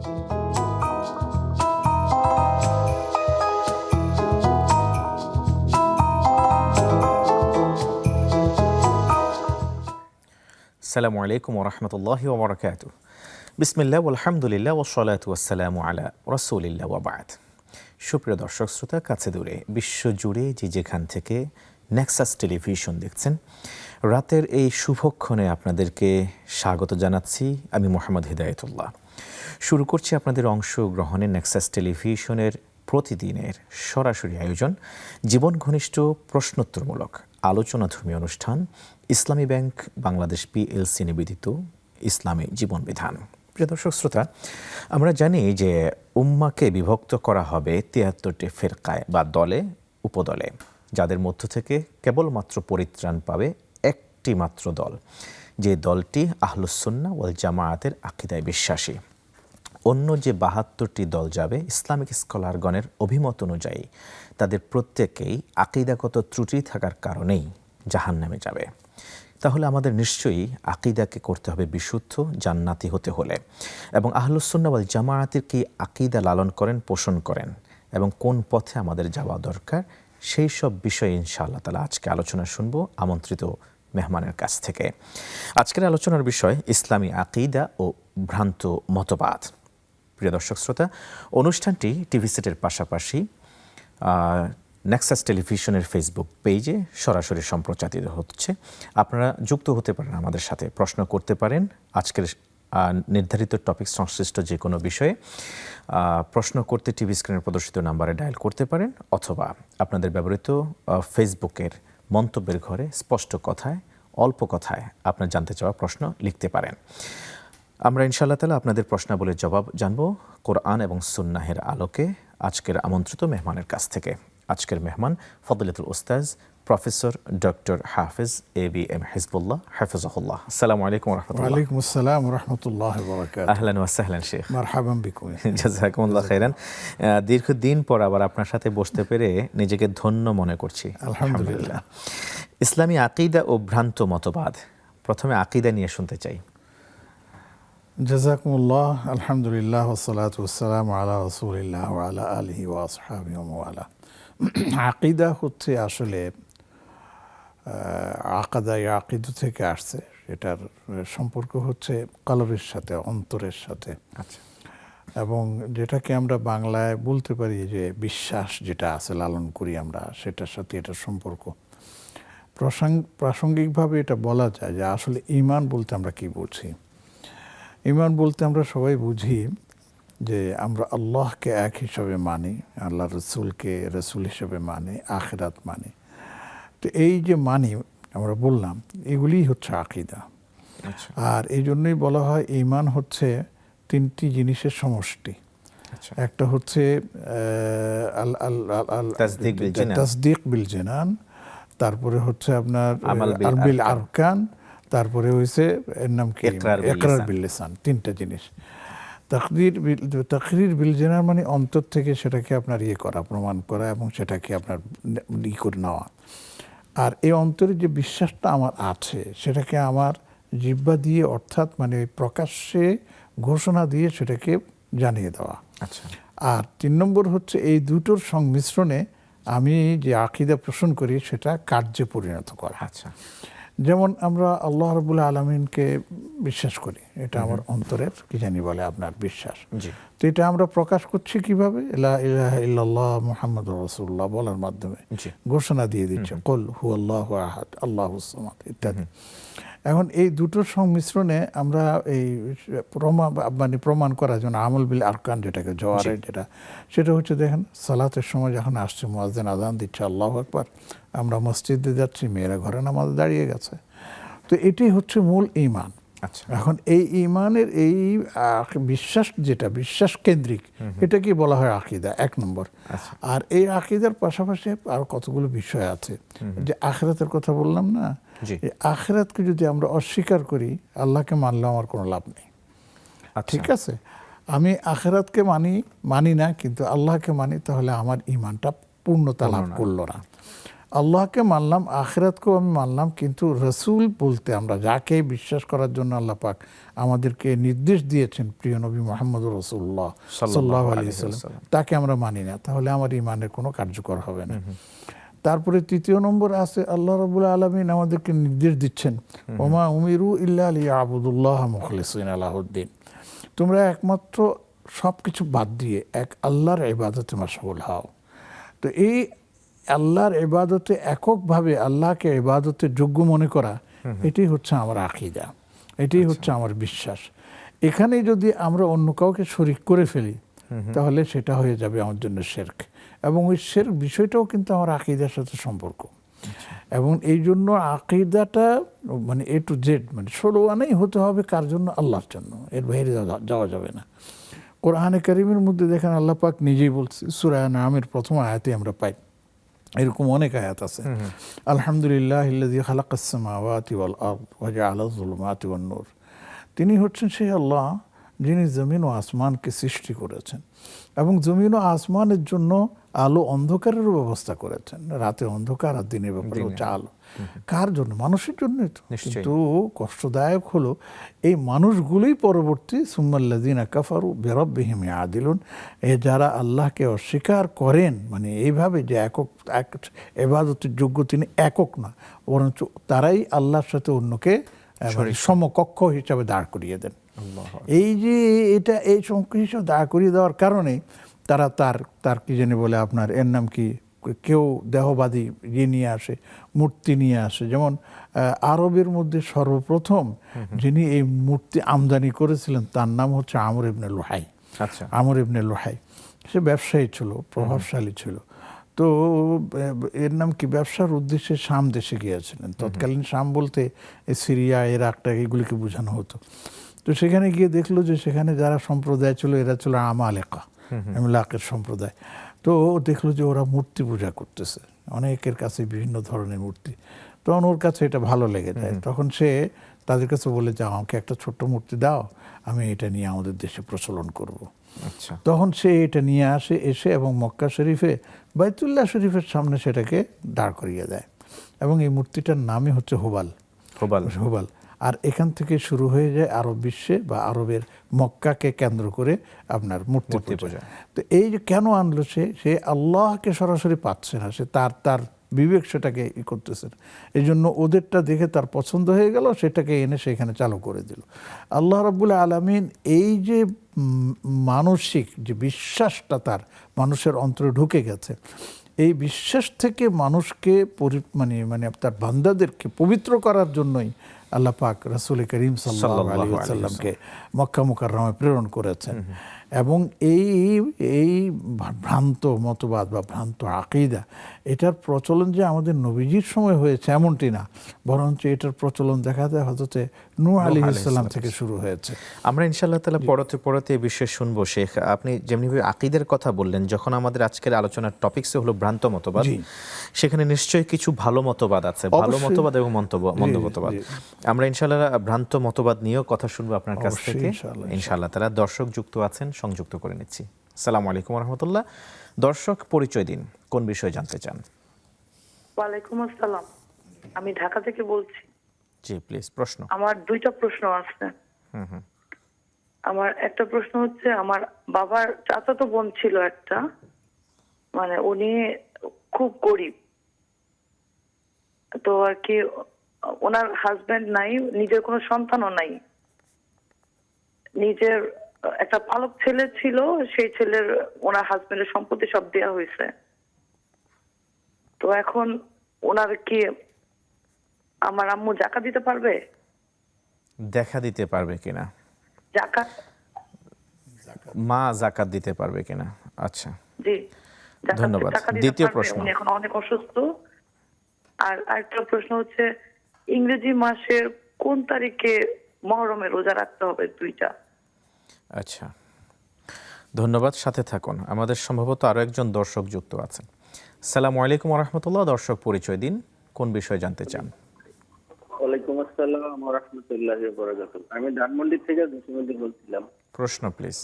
আসসালামু আলাইকুম ওয়া রাহমাতুল্লাহি ওয়া বারাকাতুহু। বিসমিল্লাহ ওয়ালহামদুলিল্লাহ ওয়াসসালাতু ওয়াসসালামু আলা রাসূলিল্লাহ ওয়া বা'দ। সুপ্রিয় দর্শক শ্রোতা, কাছে দূরে বিশ্বজুড়ে যে যেখান থেকে নেক্সাস টেলিভিশন দেখছেন, রাতের এই শুভক্ষণে আপনাদেরকে স্বাগত জানাচ্ছি। আমি মোহাম্মদ হিদায়াতুল্লাহ। শুরু করছি আপনাদের অংশগ্রহণে নেক্সাস টেলিভিশনের প্রতিদিনের সরাসরি আয়োজন, জীবন ঘনিষ্ঠ প্রশ্নোত্তরমূলক আলোচনাধর্মী অনুষ্ঠান ইসলামী ব্যাংক বাংলাদেশ পিএলসি নিবেদিত ইসলামী জীবন বিধান। প্রিয় দর্শক শ্রোতা, আমরা জানি যে উম্মাকে বিভক্ত করা হবে ৭৩টি ফেরকায় বা দলে উপদলে, যাদের মধ্য থেকে কেবলমাত্র পরিত্রাণ পাবে একটি মাত্র দল, যে দলটি আহলুস সুন্নাহ ওয়াল জামায়াতের আকীদায় বিশ্বাসী। অন্য যে ৭২টি দল যাবে, ইসলামিক স্কলারগণের অভিমত অনুযায়ী তাদের প্রত্যেকেই আকীদাগত ত্রুটি থাকার কারণেই জাহান্নামে যাবে। তাহলে আমাদের নিশ্চয়ই আকীদাকে করতে হবে বিশুদ্ধ, জান্নাতি হতে হলে। এবং আহলুস সুন্নাহ ওয়াল জামায়াতের কি আকীদা লালন করেন, পোষণ করেন এবং কোন পথে আমাদের যাওয়া দরকার, সেই সব বিষয়ে ইনশাআল্লাহ তাআলা আজকে আলোচনা শুনবো আমন্ত্রিত মেহমানের কাছ থেকে। আজকের আলোচনার বিষয় ইসলামী আকীদা ও ভ্রান্ত মতবাদ। প্রিয় দর্শক শ্রোতা, অনুষ্ঠানটি টিভি সেটের পাশাপাশি নেক্সাস টেলিভিশনের ফেসবুক পেজে সরাসরি সম্প্রচারিত হচ্ছে। আপনারা যুক্ত হতে পারেন আমাদের সাথে, প্রশ্ন করতে পারেন আজকের নির্ধারিত টপিক সংশ্লিষ্ট যে কোনো বিষয়ে। প্রশ্ন করতে টিভি স্ক্রিনে প্রদর্শিত নাম্বারে ডায়াল করতে পারেন, অথবা আপনাদের ব্যবহৃত ফেসবুকের মন্তব্যের ঘরে স্পষ্ট কথায়, অল্প কথায় আপনার জানতে চাওয়া প্রশ্ন লিখতে পারেন। আমরা ইনশাআল্লাহ তাআলা আপনাদের প্রশ্নাবলীর জবাব জানব কোরআন এবং সুন্নাহের আলোকে আজকের আমন্ত্রিত মেহমানের কাছ থেকে। আজকের মেহমান ফদিলাতুল উস্তাজ প্রফেসর ডক্টর হাফেজ ABM হিজবুল্লাহ হাফিজাহুল্লাহ। আসসালামু আলাইকুম ওয়া রাহমাতুল্লাহ। ওয়া আলাইকুম আসসালাম ওয়া রাহমাতুল্লাহি ওয়া বারাকাতুহু। আহলান ওয়া সাহলান শেখ। মারহাবান বিকুম। জাযাকুমুল্লাহ খাইরান। দীর্ঘদিন পর আবার আপনার সাথে বসতে পেরে নিজেকে ধন্য মনে করছি। আলহামদুলিল্লাহ। ইসলামী আকীদা ও ভ্রান্ত মতবাদ, প্রথমে আকীদা নিয়ে শুনতে চাই। জাযাকুমুল্লাহ। আলহামদুলিল্লাহ ওয়াসসালাতু ওয়াসসালামু আলা রাসূলিল্লাহ ওয়া আলা আলিহি ওয়া আসহাবিহি ওয়া মাওয়ালা। আকীদা হচ্ছে আসলে আকীদা থেকে আসছে। এটার সম্পর্ক হচ্ছে কলবের সাথে, অন্তরের সাথে। আচ্ছা। এবং যেটাকে আমরা বাংলায় বলতে পারি যে বিশ্বাস যেটা আছে, লালন করি আমরা, সেটার সাথে এটার সম্পর্ক। প্রাসঙ্গিকভাবে এটা বলা যায় যে আসলে ঈমান বলতে আমরা কি বুঝি। ঈমান বলতে আমরা সবাই বুঝি যে আমরা আল্লাহকে এক হিসাবে মানি, আল্লাহ রসুলকে রসুল হিসাবে মানি, আখিরাত মানি। তো এই যে মানি আমরা বললাম, এগুলিই হচ্ছে আকীদা। আর এই জন্যই বলা হয় ঈমান হচ্ছে তিনটি জিনিসের সমষ্টি। একটা হচ্ছে তাসদীক বিল জানান, তারপরে হচ্ছে আপনার বিল আরকান, তারপরে হয়েছে এর নাম কি ইকরার বিল লিসান। তিনটা জিনিস। তাকরীর বিল জানান মানে অন্তর থেকে সেটাকে আপনার করা, প্রমাণ করা এবং সেটাকে আপনার করে নেওয়া। আর এই অন্তরের যে বিশ্বাসটা আমার আছে, সেটাকে আমার জিহ্বা দিয়ে, অর্থাৎ মানে প্রকাশ্যে ঘোষণা দিয়ে সেটাকে জানিয়ে দেওয়া। আচ্ছা। আর ৩ নম্বর হচ্ছে এই দুটোর সংমিশ্রণে আমি যে আকীদা পোষণ করি সেটা কার্যে পরিণত করা। আচ্ছা। যেমন আমরা আল্লাহ রাব্বুল আলামিনকে বিশ্বাস করি, এটা আমার অন্তরের কি জানি বলে আপনার বিশ্বাস। তো এটা আমরা প্রকাশ করছি কিভাবে? লা ইলাহা ইল্লাল্লাহ মুহাম্মাদুর রাসূলুল্লাহ বলার মাধ্যমে ঘোষণা দিয়ে দিচ্ছে, কুল হুয়াল্লাহু আহাদ আল্লাহুস সামাদ ইত্যাদি। এখন এই দুটোর সংমিশ্রণে আমরা এই প্রমাণ করার জন্য আমল বিল আরকান, যেটাকে জওয়ারের সেটা হচ্ছে, দেখেন সালাতের সময় যখন আসছে, মুয়াজ্জিন আযান দিচ্ছে আল্লাহু আকবার, আমরা মসজিদে যাচ্ছি, মেয়েরা ঘরে নামাজে দাঁড়িয়ে গেছে। তো এটাই হচ্ছে মূল ঈমান। আচ্ছা। এখন এই ঈমানের এই বিশ্বাস, যেটা বিশ্বাস কেন্দ্রিক, এটাকে বলা হয় আকীদা, ১ নম্বর। আর এই আকীদার পাশাপাশি আর কতগুলো বিষয় আছে। যে আখিরাতের কথা বললাম না, এই আখিরাতকে যদি আমরা অস্বীকার করি, আল্লাহকে মানলে আমার কোনো লাভ নেই। ঠিক আছে? আমি আখিরাতকে মানি না, কিন্তু আল্লাহকে মানি, তাহলে আমার ঈমানটা পূর্ণতা লাভ করলো না। আল্লাহকে মানলাম, আখিরাতকেও আমি মানলাম, কিন্তু রসুল বলতে আমরা যাকে বিশ্বাস করার জন্য আল্লাহ পাক আমাদেরকে নির্দেশ দিয়েছেন, প্রিয় নবী মুহাম্মদ রাসূলুল্লাহ সাল্লাল্লাহু আলাইহি ওয়াসাল্লাম, তাকে আমরা মানি না, তাহলে আমার ঈমানের কোনো কার্যকর হবে না। তারপরে তৃতীয় নম্বর আছে আল্লাহ রাব্বুল আলামিন আমাদেরকে নির্দেশ দিচ্ছেন, ওমা উমিরু ইল্লা লিয়াবুদুল্লাহ মুখলিসিনা লাহুদ্দিন, তোমরা একমাত্র সব কিছু বাদ দিয়ে এক আল্লাহর ইবাদতে মাশগুল হও। তো এই আল্লাহর ইবাদতে এককভাবে আল্লাহকে ইবাদতের যোগ্য মনে করা, এটাই হচ্ছে আমার আকীদা, এটাই হচ্ছে আমার বিশ্বাস। এখানে যদি আমরা অন্য কাউকে শরীক করে ফেলি, তাহলে সেটা হয়ে যাবে আমার জন্য শিরক, এবং ওই শিরক বিষয়টাও কিন্তু আমার আকীদার সাথে সম্পর্ক। এবং এই জন্য আকীদাটা মানে এ টু জেড, মানে 16 আনাই হতে হবে কার জন্য? আল্লাহর জন্য, এর বাইরে যাওয়া যাবে না। কোরআনে কারীমের মধ্যে দেখেন আল্লাহ পাক নিজেই বলছে, সূরা আনআমের প্রথম আয়াতে আমরা পাই, এরকম অনেক আয়াত আছে। আলহামদুলিল্লাহিল্লাযী খালাকাস সামাওয়াতি ওয়াল আরদ ওয়া জাআলায যুলুমাতি ওয়ান নূর, তিনি হচ্ছেন সেই আল্লাহ যিনি জমিন ও আসমানকে সৃষ্টি করেছেন এবং জমিন ও আসমানের জন্য আলো অন্ধকারেরও ব্যবস্থা করেছেন, রাতে অন্ধকার আর দিনের ব্যাপারে হচ্ছে আলো। কার জন্য? মানুষের জন্যই তো। কিন্তু কষ্টদায়ক হলো এই মানুষগুলোই পরবর্তী সুম্মাল্লাযীনা কাফারু বিরাব্বিহিম ইয়াদিলুন, যারা আল্লাহকে অস্বীকার করেন, মানে এইভাবে যে একক ইবাদতের যোগ্য তিনি একক না, বরঞ্চ তারাই আল্লাহর সাথে অন্যকে সমকক্ষ হিসাবে দাঁড় করিয়ে দেন। এই যে এটা এই সমকক্ষ হিসাবে দাঁড় করিয়ে দেওয়ার কারণে তারা তার কি জানি বলে আপনার, এর নাম কি, কেউ দেহবাদী ইয়ে নিয়ে আসে, মূর্তি নিয়ে আসে। যেমন আরবের মধ্যে সর্বপ্রথম যিনি এই মূর্তি আমদানি করেছিলেন তার নাম হচ্ছে আমর ইবনে লুহাই। আমর ইবনে লুহাই, সে ব্যবসায়ী ছিল, প্রভাবশালী ছিল। তো এর নাম কি, ব্যবসার উদ্দেশ্যে শাম দেশে গিয়েছিলেন। তৎকালীন শাম বলতে সিরিয়া, ইরাকটা, এগুলিকে বোঝানো হতো। তো সেখানে গিয়ে দেখলো যে সেখানে যারা সম্প্রদায় ছিল এরা ছিল আমালেকা, ইমলাকের সম্প্রদায়। তো দেখলো যে ওরা মূর্তি পূজা করতেছে, অনেকের কাছে বিভিন্ন ধরনের মূর্তি। তখন ওর কাছে এটা ভালো লেগে যায়, তখন সে তাদের কাছে বলে যে আমাকে একটা ছোট্ট মূর্তি দাও, আমি এটা নিয়ে আমাদের দেশে প্রচলন করব। তখন সে এটা নিয়ে এসে এবং মক্কা শরীফে বাইতুল্লাহ শরীফের সামনে সেটাকে দাঁড় করিয়ে দেয়, এবং এই মূর্তিটার নামই হচ্ছে হুবাল। হুবাল। আর এখান থেকে শুরু হয়ে যায় আরব বিশ্বে বা আরবের মক্কাকে কেন্দ্র করে আপনার মূর্তি পূজা। তো এই যে কেন আনলো, সে আল্লাহকে সরাসরি পাচ্ছে না, সে তার বিবেক সেটাকে করতেছে। এই জন্য ওদেরটা দেখে তার পছন্দ হয়ে গেল, সেটাকে এনে সেখানে চালু করে দিল। আল্লাহ রাব্বুল আলামিন এই যে মানসিক যে বিশ্বাসটা তার মানুষের অন্তরে ঢুকে গেছে, এই বিশ্বাস থেকে মানুষকে মানে তার বান্দাদেরকে পবিত্র করার জন্যই আল্লাহ পাক রাসূল করিম সাল্লাল্লাহু আলাইহি ওয়াসাল্লামকে মক্কা মুকাররমায় প্রেরণ করেছেন। এবং এই ভ্রান্ত মতবাদ বা ভ্রান্ত আকীদা, এটার প্রচলন যে আমাদের নবীজির সময় হয়েছে এমনটি না, বরঞ্চ এটার প্রচলন দেখা যায় হযরতে নূহ আলাইহিস সালাম থেকে শুরু হয়েছে। আমরা ইনশাআল্লাহ তাআলা পরতে এই বিষয়ে শুনবো। শেখ, আপনি যেমনিভাবে আকীদার কথা বললেন, যখন আমাদের আজকের আলোচনার টপিকসে হলো ভ্রান্ত মতবাদ, সেখানে নিশ্চয়ই কিছু ভালো মতবাদ আছে, ভালো মতবাদ এবং মন্দ মতবাদ। আমরা ইনশাআল্লাহ ভ্রান্ত মতবাদ নিয়েও কথা শুনবো আপনার কাছ থেকে ইনশাআল্লাহ তাআলা। দর্শক যুক্ত আছেন, সংযুক্ত করে নিচ্ছি। আসসালামু আলাইকুম ওয়া রাহমাতুল্লাহ। দর্শক, পরিচয় দিন, কোন বিষয়ে জানতে চান? ওয়ালাইকুম আসসালাম, আমি ঢাকা থেকে বলছি। জি প্লিজ, প্রশ্ন। আমার দুইটা প্রশ্ন আছে। আমার একটা প্রশ্ন হচ্ছে, আমার বাবার চাচাতো বোন ছিল একটা, মানে উনি খুব গরিব, তো আর কি ওনার হাজবেন্ড নাই, নিজের কোনো সন্তানও নাই। নিজের একটা পালক ছেলে ছিল, সেই ছেলের ওনার হাজবেন্ডের সম্পত্তি সব দেয়া হয়েছে। তো এখন ওনার কি আমার আম্মু যাকাত দিতে পারবে? দেখা দিতে পারবে কিনা? যাকাত, মা যাকাত দিতে পারবে কিনা? আচ্ছা, জি, ধন্যবাদ। দ্বিতীয় প্রশ্ন। উনি এখন অনেক অসুস্থ। আর আরেকটা প্রশ্ন হচ্ছে, ইংরেজি মাসের কোন তারিখে মুহররমের রোজা রাখতে হবে? দুইটা। আচ্ছা, ধন্যবাদ, সাথে থাকুন। আমাদের সম্ভবত আরো একজন দর্শক যুক্ত আছেন। আসসালামু আলাইকুম ওয়া রাহমাতুল্লাহ। দর্শক, পরিচয় দিন, কোন বিষয়ে জানতে চান? ওয়ালাইকুম আসসালাম ওয়া রাহমাতুল্লাহি ওয়া বারাকাতুহু। আমি ধানমন্ডি থেকে জসিমউদ্দিন বলছিলাম। প্রশ্ন প্লিজ।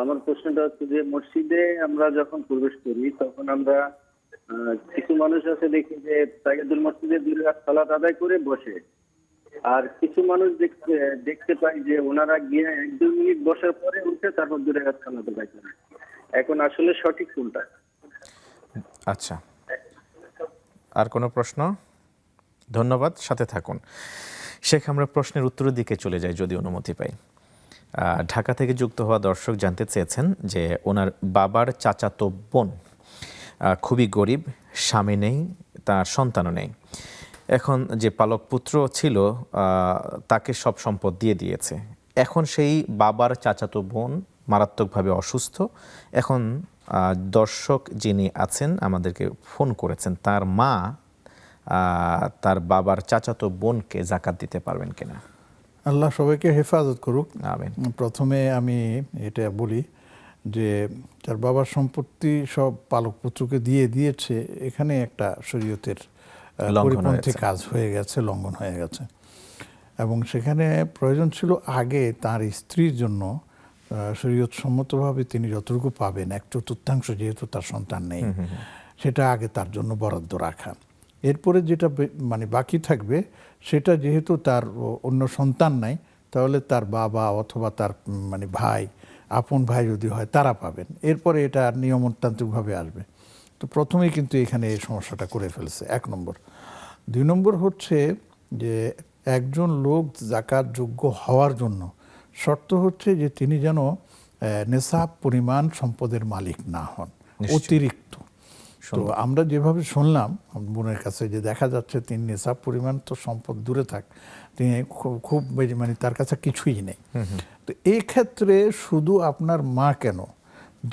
আমার প্রশ্নটা হচ্ছে যে, মসজিদে আমরা যখন প্রবেশ করি তখন আমরা কিছু মানুষ আছে দেখি যে তাহিয়াতুল মসজিদে 2 রাকাত সালাত আদায় করে বসে, আর কিছু মানুষ দেখতে পাই যে ওনারা গিয়ে 1-2 মিনিট বসার পরে উঠে তারপর 2 রাকাত সালাত আদায় করে। এখন আসলে সঠিক কোনটা? আচ্ছা, আর কোনো প্রশ্ন? ধন্যবাদ, সাথে থাকুন শেখ। আমরা প্রশ্নের উত্তরের দিকে চলে যাই যদি অনুমতি পাই। ঢাকা থেকে যুক্ত হওয়া দর্শক জানতে চেয়েছেন যে ওনার বাবার চাচাতো বোন খুবই গরিব, স্বামী নেই, তার সন্তানও নেই। এখন যে পালক পুত্র ছিল তাকে সব সম্পদ দিয়ে দিয়েছে। এখন সেই বাবার চাচাতো বোন মারাত্মকভাবে অসুস্থ। এখন দর্শক যিনি আছেন আমাদেরকে ফোন করেছেন, তার মা তার বাবার চাচাতো বোনকে জাকাত দিতে পারবেন কিনা? আল্লাহ সবাইকে হেফাজত করুক। আমিন। প্রথমে আমি এটা বলি যে তার বাবার সম্পত্তি সব পালক পুত্রকে দিয়ে দিয়েছে, এখানে একটা শরীয়তের পরিপন্থী কাজ হয়ে গেছে, লঙ্ঘন হয়ে গেছে। এবং সেখানে প্রয়োজন ছিল আগে তার স্ত্রীর জন্য শরীয়ত সম্মতভাবে তিনি যতটুকু পাবেন 1/4, যেহেতু তার সন্তান নেই, সেটা আগে তার জন্য বরাদ্দ রাখা। এরপরে যেটা মানে বাকি থাকবে সেটা যেহেতু তার অন্য সন্তান নাই, তাহলে তার বাবা অথবা তার মানে ভাই, আপন ভাই যদি হয় তারা পাবেন। এরপরে এটা নিয়মতান্ত্রিকভাবে আসবে। তো প্রথমেই কিন্তু এখানে এই সমস্যাটা করে ফেলছে, 1 নম্বর। 2 নম্বর হচ্ছে যে একজন লোক জাকাত যোগ্য হওয়ার জন্য শর্ত হচ্ছে যে তিনি যেন নেশাব পরিমাণ সম্পদের মালিক না হন, অতিরিক্ত। তো আমরা যেভাবে শুনলাম বোনের কাছে যে দেখা যাচ্ছে তিনি নেশাব পরিমাণ তো সম্পদ দূরে থাক, তিনি খুব মানে তার কাছে কিছুই নেই। তো এই ক্ষেত্রে শুধু আপনার মা কেন,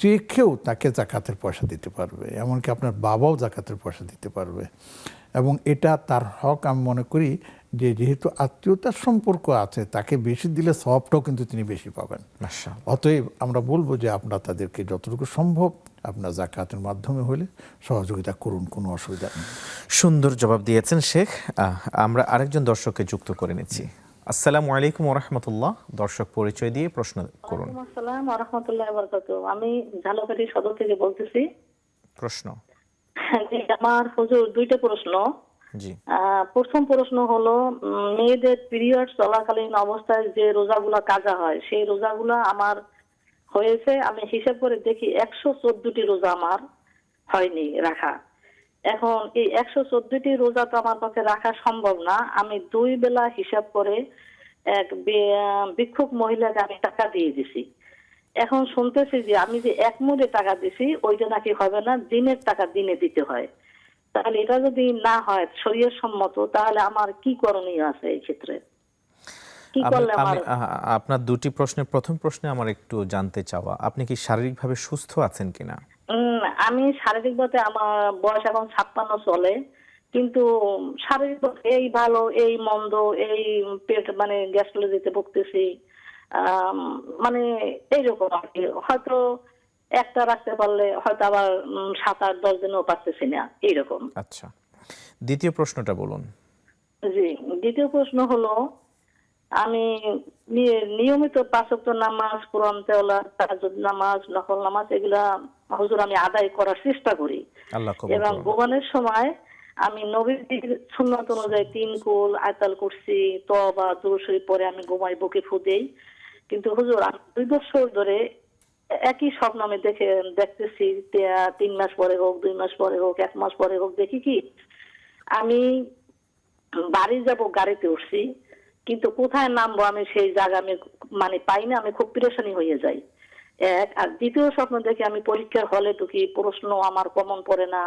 যে কেউ তাকে জাকাতের পয়সা দিতে পারবে, এমনকি আপনার বাবাও জাকাতের পয়সা দিতে পারবে। এবং এটা তার হক। আমি মনে করি যে যেহেতু আত্মীয়তার সম্পর্ক আছে, তাকে বেশি দিলে সওয়াবটাও কিন্তু তিনি বেশি পাবেন। অতএব আমরা বলবো যে আপনারা তাদেরকে যতটুকু সম্ভব আপনার জাকাতের মাধ্যমে হলে সহযোগিতা করুন, কোনো অসুবিধা নেই। সুন্দর জবাব দিয়েছেন শেখ। আমরা আরেকজন দর্শককে যুক্ত করে নিচ্ছি। আসসালামু আলাইকুম ওয়া রাহমাতুল্লাহ। দর্শক পরিচয় দিয়ে প্রশ্ন করুন। আসসালামু ওয়া রাহমাতুল্লাহি ওয়া বারাকাতুহু। আমি ঝালকাঠি সদর থেকে বলতেছি। প্রশ্ন? জি, আমার হুজুর 2টা প্রশ্ন। জি। প্রথম প্রশ্ন হলো, মেয়েদের পিরিয়ড চলাকালীন অবস্থায় যে রোজাগুলা কাজা হয়, সেই রোজাগুলা আমার হয়েছে, আমি হিসাব করে দেখি 114টি রোজা আমার হয়নি রাখা। এখন এই 114টি রোজা তো আমার পক্ষে রাখা সম্ভব না। আমি 2 বেলা হিসাব করে এক ভিক্ষুক মহিলাকে আমি টাকা দিয়ে দিছি। এখন শুনতেছি যে আমি যে এক মুঠে টাকা দিছি ওইটা নাকি হবে না, দিনের টাকা দিনে দিতে হয়। তাহলে এটা যদি না হয় শরীয়ত সম্মত, তাহলে আমার কি করণীয় আছে এই ক্ষেত্রে? কি করলে আমার? আপনার 2টি প্রশ্নের প্রথম প্রশ্নে আমার একটু জানতে চাওয়া, আপনি কি শারীরিকভাবে সুস্থ আছেন কিনা? আমি শারীরিকভাবে, আমার বয়স এখন 56 চলে, কিন্তু শারীরিক এই ভালো এই মন্দ, এই পেট মানে গ্যাস্ট্রোলজিতে ভুগতেছি, মানে এইরকম আর কি। হয়তো একটা রাখতে পারলে হয়তো আবার 7-8-10 দিনও পারতেছি না, এইরকম। আচ্ছা, দ্বিতীয় প্রশ্নটা বলুন। জি, দ্বিতীয় প্রশ্ন হলো, আমি নিয়মিত 5 ওয়াক্ত নামাজ, কোরআন তেলাওয়াত, তাহাজ্জুদ নামাজ, নফল নামাজ এগুলা হুজুর আমি আদায় করার চেষ্টা করি। আল্লাহ কবুল করুন। এবং ঘুমানোর সময় আমি নবীর সুন্নাত অনুযায়ী 3 কুল, আয়াতুল কুরসি, তওবা, দুরূদ শরীফ পড়ে আমি ঘুমাই, বুকে ফু দেই। কিন্তু হুজুর আমি 2 বছর ধরে একই স্বপ্ন আমি দেখতেছি, 3 মাস পরে হোক, 2 মাস পরে হোক, 1 মাস পরে হোক, দেখি কি আমি বাড়ি যাব, গাড়িতে উঠছি, কিন্তু কোথায় নামবো আমি সেই জায়গা আমি মানে পাই না, আমি খুব পেরেশানি হয়ে যাই। এক আর দ্বিতীয় স্বপ্ন দেখি আমি পরীক্ষার হলে ঢুকি, প্রশ্ন আমার কমন পড়ে না,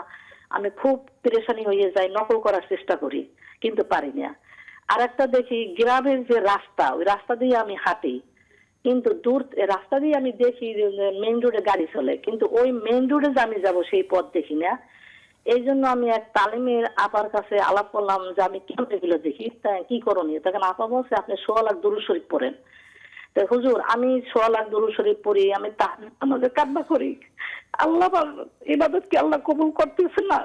আমি খুব পেরেশানি হয়ে যাই, নকল করার চেষ্টা করি কিন্তু পারি না। আর একটা দেখি গ্রামের যে রাস্তা, ওই রাস্তা দিয়ে আমি হাঁটি, কিন্তু দূর রাস্তা দিয়ে আমি দেখি মেইন রোডে গাড়ি চলে, কিন্তু ওই মেইন রোডে যে আমি যাবো সেই পথ দেখি না। এই জন্য আমি এক তালিমের আপার কাছে আলাপ করলাম যে আমি কেন এগুলো দেখি, তাই কি করণীয়? তখন আপা বলছে আপনি 100 লাখ দুরূদ শরীফ পড়েন। তো হুজুর আমি 100 লাখ দুরূদ শরীফ পড়ি, আমি আমাদের কান্না করি, আল্লাহ ইবাদত কি আল্লাহ কবুল করতেছে না?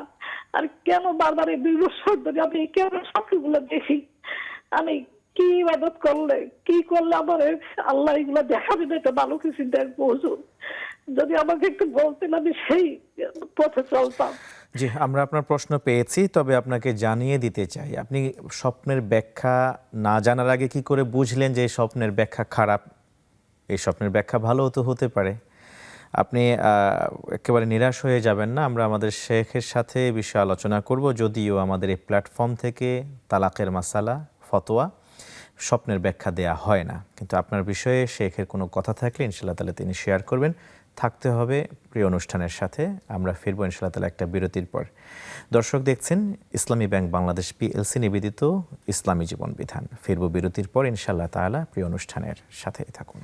আর কেন বারবার এই 2 বছর ধরে আমি কেন স্বপ্নগুলো দেখি? আমি কি ইবাদত করলে, কি করলে আমার আল্লাহ এগুলো দেখাবে না? এটা ভালো কিছু দেখবো হুজুর, যদি আমাকে একটু বলতেন আমি সেই পথে চলতাম। জি, আমরা আপনার প্রশ্ন পেয়েছি, তবে আপনাকে জানিয়ে দিতে চাই, আপনি স্বপ্নের ব্যাখ্যা না জানার আগে কি করে বুঝলেন যে এই স্বপ্নের ব্যাখ্যা খারাপ? এই স্বপ্নের ব্যাখ্যা ভালোও তো হতে পারে। আপনি একেবারে নিরাশ হয়ে যাবেন না। আমরা আমাদের শেখের সাথে এ বিষয়ে আলোচনা করব, যদিও আমাদের এই প্ল্যাটফর্ম থেকে তালাকের মাসালা, ফতোয়া, স্বপ্নের ব্যাখ্যা দেয়া হয় না। কিন্তু আপনার বিষয়ে শেখের কোনো কথা থাকলে ইনশাআল্লাহ তাআলা তিনি শেয়ার করবেন। থাকতে হবে প্রিয় অনুষ্ঠানের সাথে। আমরা ফিরবো ইনশাআল্লাহ তাআলা একটা বিরতির পর। দর্শক দেখছেন ইসলামী ব্যাংক বাংলাদেশ পিএলসি নিবেদিত ইসলামী জীবন বিধান। ফিরবো বিরতির পর ইনশাআল্লাহ তাআলা। প্রিয় অনুষ্ঠানের সাথেই থাকুন।